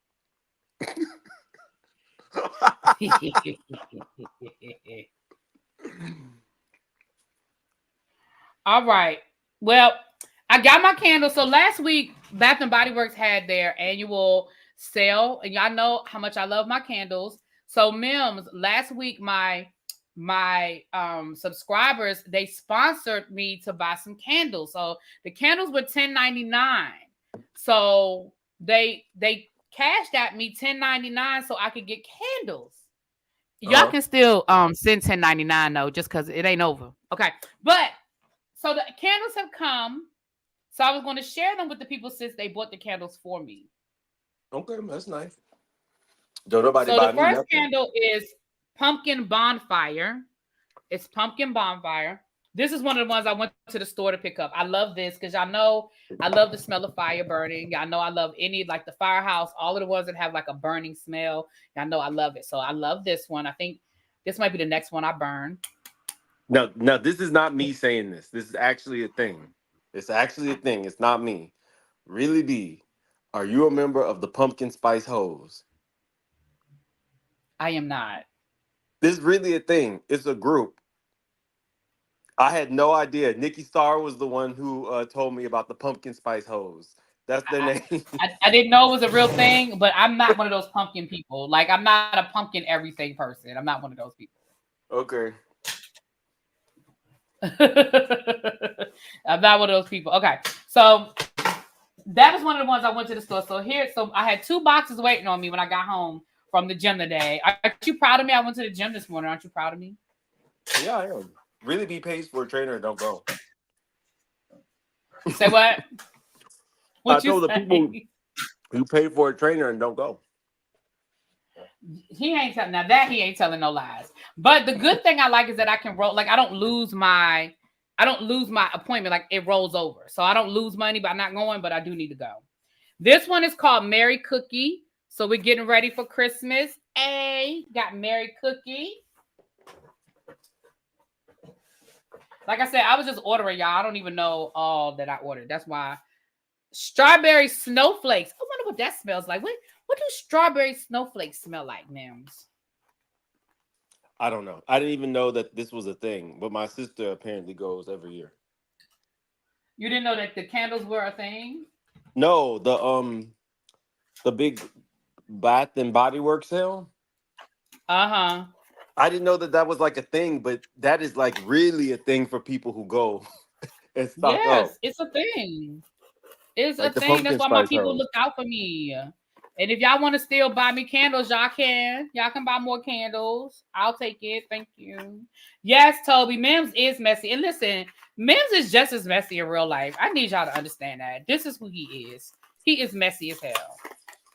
All right. Well, I got my candles. So last week, Bath and Body Works had their annual sale, and y'all know how much I love my candles. So Mims, last week my subscribers, they sponsored me to buy some candles. So the candles were $10.99. So they cashed at me $10.99 so I could get candles. Y'all can still send $10.99 though, just because it ain't over. Okay. But so the candles have come. So I was going to share them with the people since they bought the candles for me. Okay, that's nice. Don't nobody so buy the me first nothing. candle is Pumpkin Bonfire. It's Pumpkin Bonfire. This is one of the ones I went to the store to pick up. I love this because y'all know I love the smell of fire burning. Y'all know I love any, like the firehouse, all of the ones that have like a burning smell. Y'all know I love it. So I love this one. I think this might be the next one I burn. No, this is not me saying this. This is actually a thing. It's actually a thing. It's not me. Really B, are you a member of the Pumpkin Spice Hoes? I am not. This is really a thing. It's a group. I had no idea. Nikki Starr was the one who told me about the Pumpkin Spice Hoes. That's their name. I didn't know it was a real thing, but I'm not one of those pumpkin people. Like, I'm not a pumpkin everything person. I'm not one of those people. Okay. I'm not one of those people. Okay. So that was one of the ones I went to the store. So I had 2 boxes waiting on me when I got home from the gym today. Aren't you proud of me? I went to the gym this morning. Aren't you proud of me? Yeah, I am. Really be pays for a trainer and don't go. Say what? I told the people you pay for a trainer and don't go. He ain't telling no lies. But the good thing I like is that I can roll. Like, I don't lose my appointment. Like, it rolls over. So I don't lose money by not going, but I do need to go. This one is called Merry Cookie. So we're getting ready for Christmas. Hey, got Merry Cookie. Like I said, I was just ordering, y'all. I don't even know all that I ordered. That's why. Strawberry snowflakes. I wonder what that smells like. What do strawberry snowflakes smell like, Mims? I don't know. I didn't even know that this was a thing, but my sister apparently goes every year. You didn't know that the candles were a thing? No, the big Bath and Body Works sale. Uh-huh. I didn't know that was like a thing, but that is like really a thing for people who go and stock up. Yes, it's a thing. It's like a thing. That's why my people look out for me. And if y'all want to still buy me candles, y'all can. Y'all can buy more candles. I'll take it. Thank you. Yes, Toby. Mims is messy. And listen, Mims is just as messy in real life. I need y'all to understand that. This is who he is. He is messy as hell.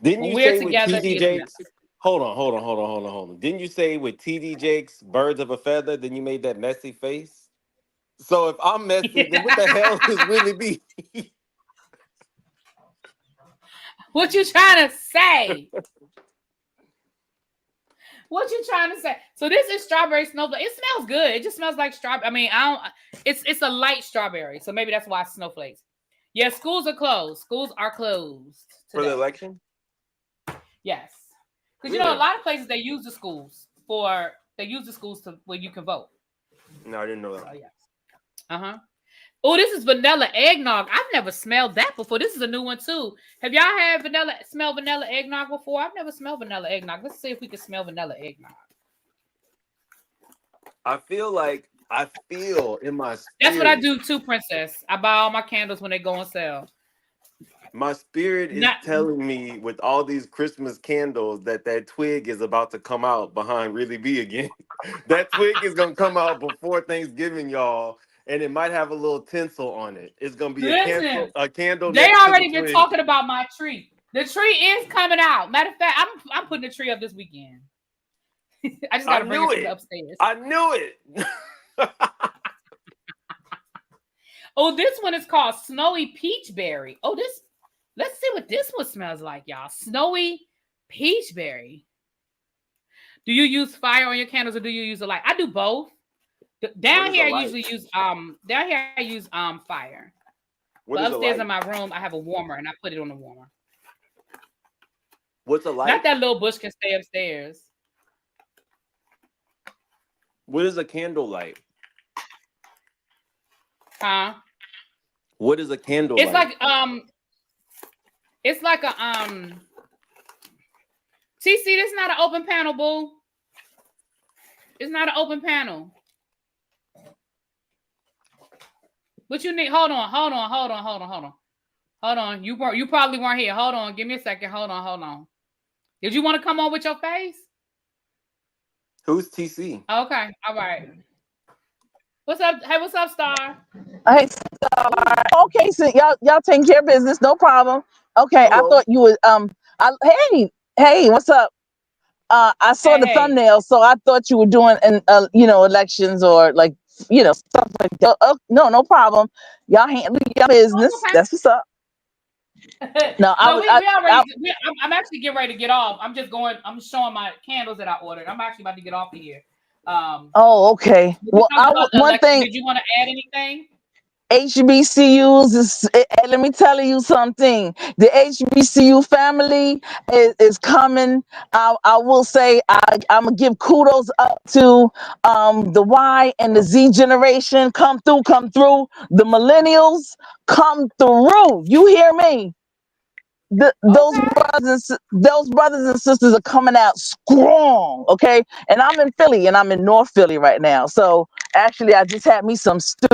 Didn't you say with TD Jakes? Hold on. Didn't you say with TD Jakes, birds of a feather, then you made that messy face? So if I'm messy, then what the hell is really be? What you trying to say? What you trying to say? So this is strawberry snowflake. It smells good. It just smells like strawberry. I mean, it's a light strawberry. So maybe that's why it's snowflakes. Yeah, schools are closed. Schools are closed today. For the election? Yes. Because you know, a lot of places they use the schools to where you can vote. No, I didn't know that. Oh, yes. Uh-huh. Oh, this is vanilla eggnog. I've never smelled that before. This is a new one too. Have y'all had smell vanilla eggnog before? I've never smelled vanilla eggnog. Let's see if we can smell vanilla eggnog. I feel in my spirit. That's what I do too, Princess. I buy all my candles when they go on sale. My spirit is telling me with all these Christmas candles that twig is about to come out behind Really B again. That twig is going to come out before Thanksgiving, y'all. And it might have a little tinsel on it. It's going to be a candle. They already been talking about my tree. The tree is coming out. Matter of fact, I'm putting the tree up this weekend. I just got to bring it to the upstairs. I knew it. Oh, this one is called Snowy Peach Berry. Oh, let's see what this one smells like, y'all. Snowy Peach Berry. Do you use fire on your candles or do you use a light? I do both. Down here, I usually use fire. But upstairs in my room, I have a warmer and I put it on the warmer. What's a light? Not that little bush can stay upstairs. What is a candle light? Huh? What is a candle? It's like it's like a TC, this is not an open panel, boo. It's not an open panel. What you need? Hold on. You probably weren't here. Hold on. Give me a second. Hold on. Did you want to come on with your face? Who's TC? Okay. All right. What's up? Hey, what's up, Star? Hey, Star. Okay, so y'all taking care of business, no problem. Okay, Hello. I thought you would hey, what's up? I saw the thumbnail, so I thought you were doing elections or like stuff like that. No problem. Y'all handle your business. Okay. That's what's up. No, I'm actually getting ready to get off. I'm showing my candles that I ordered. I'm actually about to get off of here. Okay. Well, one thing. Did you want to add anything? HBCUs let me tell you something. The HBCU family is coming. I will say I'm gonna give kudos up to the Y and the Z generation. Come through. The millennials come through. You hear me? Those brothers and sisters are coming out strong, okay? And I'm in Philly, and I'm in North Philly right now. So actually, I just had me some stew.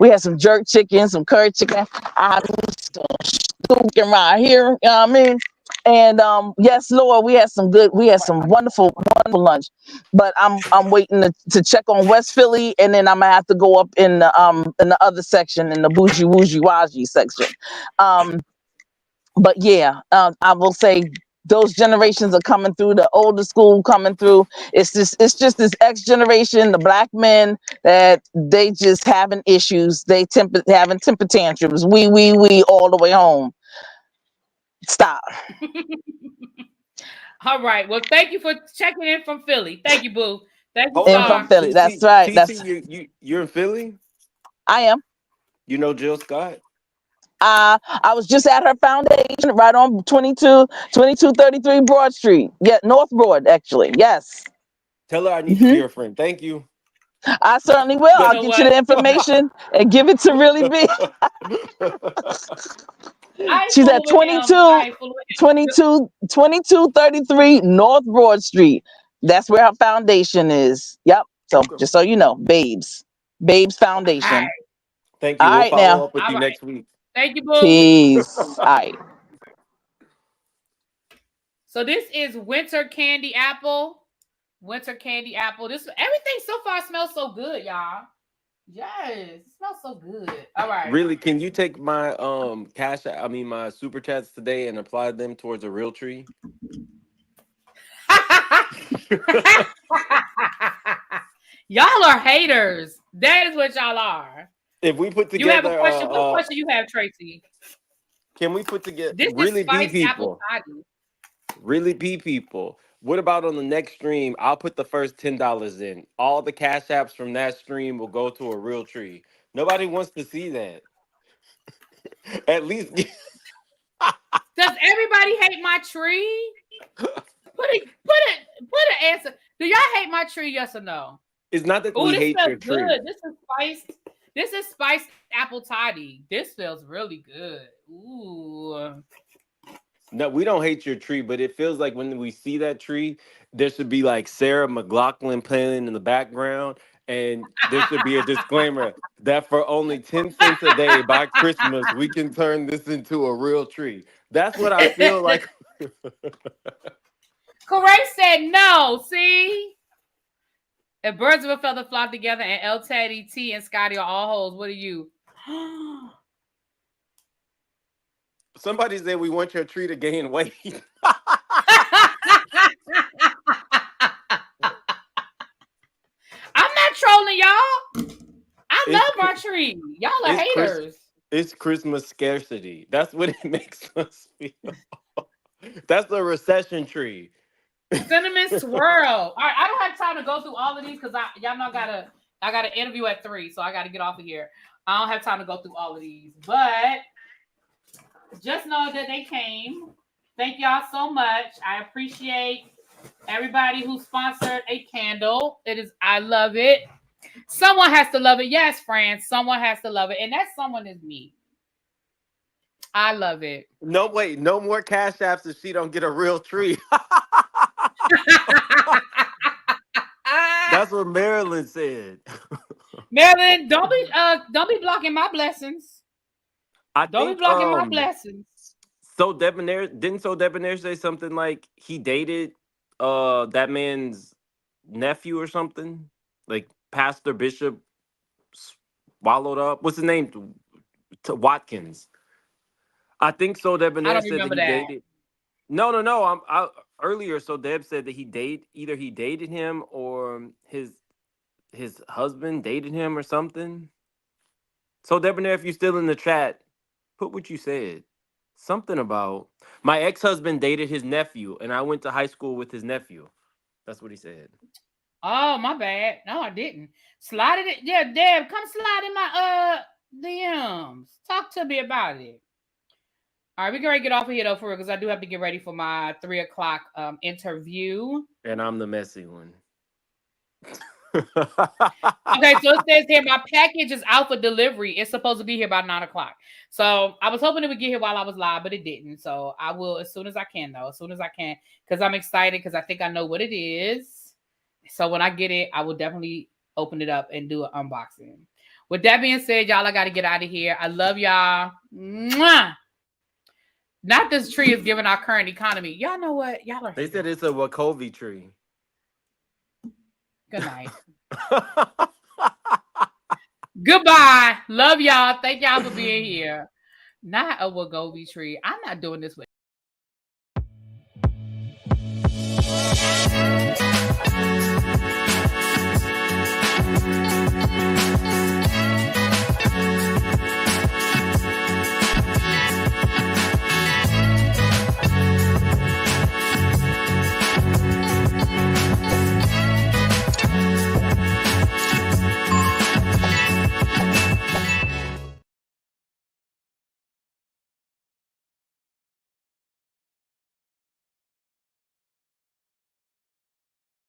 We had some jerk chicken, some curry chicken. I had some stew right here. You know what I mean? And yes, Lord, we had some wonderful lunch. But I'm waiting to check on West Philly, and then I'm gonna have to go up in the other section, in the bougie waji section. But yeah, I will say those generations are coming through. The older school coming through. It's just this X generation, the black men, that they just having issues. They having temper tantrums. We all the way home. Stop. All right. Well, thank you for checking in from Philly. Thank you, boo. Thank you. From Philly. That's right. TC, you're in Philly? I am. You know Jill Scott? I was just at her foundation right on 2233 Broad Street. Yeah, North Broad, actually. Yes. Tell her I need to be her friend. Thank you. I certainly will. I'll get you the information and give it to Really Be. She's at 2233 North Broad Street. That's where her foundation is. Yep. So just so you know, Babes Foundation. Right. Thank you. We'll follow up with you next week. Thank you, boo. Peace. All right. So this is winter candy apple. Everything so far smells so good, y'all. Yes, it smells so good. All right. Really, can you take my my super chats today and apply them towards a real tree? Y'all are haters. That is what y'all are. If we put together, you have a question. What question you have, Tracy? Can we put together this Really Be people? Really Be people. What about on the next stream? I'll put the first $10 in. All the cash apps from that stream will go to a real tree. Nobody wants to see that. At least. Does everybody hate my tree? Put an answer. Do y'all hate my tree? Yes or no? It's not that we hate your tree. Good. This is spiced apple toddy. This feels really good. Ooh. No, we don't hate your tree, but it feels like when we see that tree, there should be like Sarah McLachlan playing in the background, and there should be a disclaimer that for only 10 cents a day by Christmas, we can turn this into a real tree. That's what I feel like. Corey said no. See? If birds of a feather flock together and El Teddy, T, and Scotty are all hoes, what are you? Somebody said we want your tree to gain weight. I'm not trolling y'all. I love my tree. Y'all are haters. It's Christmas scarcity. That's what it makes us feel. That's a recession tree. Cinnamon swirl. All right, I don't have time to go through all of these because y'all know I got an interview at 3, so I got to get off of here. I don't have time to go through all of these, but just know that they came. Thank y'all so much. I appreciate everybody who sponsored a candle. I love it. Someone has to love it. Yes, friends. Someone has to love it. And that someone is me. I love it. No, wait. No more cash apps if she don't get a real tree. That's what Marilyn said. Marilyn, don't be blocking my blessings. Don't be blocking my blessings. So Debonair say something like he dated that man's nephew or something? Like Pastor Bishop swallowed up. What's his name? Watkins. I think So Debonair said that he dated. No. Earlier, So Deb said that he dated him or his husband dated him or something. So Debonair, if you're still in the chat, put what you said. Something about my ex-husband dated his nephew, and I went to high school with his nephew. That's what he said. Oh, my bad. No, I didn't. Slide it. Yeah, Deb, come slide in my DMs. Talk to me about it. All right, we can get off of here though, for real, because I do have to get ready for my 3:00 interview. And I'm the messy one. Okay, so it says here my package is out for delivery. It's supposed to be here by 9:00. So I was hoping it would get here while I was live, but it didn't. So I will as soon as I can, though. As soon as I can, because I'm excited because I think I know what it is. So when I get it, I will definitely open it up and do an unboxing. With that being said, y'all, I got to get out of here. I love y'all. Mwah! Not this tree is giving our current economy. Y'all know what? Y'all are. They said it's a Wakovi tree. Good night. Goodbye. Love y'all. Thank y'all for being here. Not a Wagovi tree. I'm not doing this with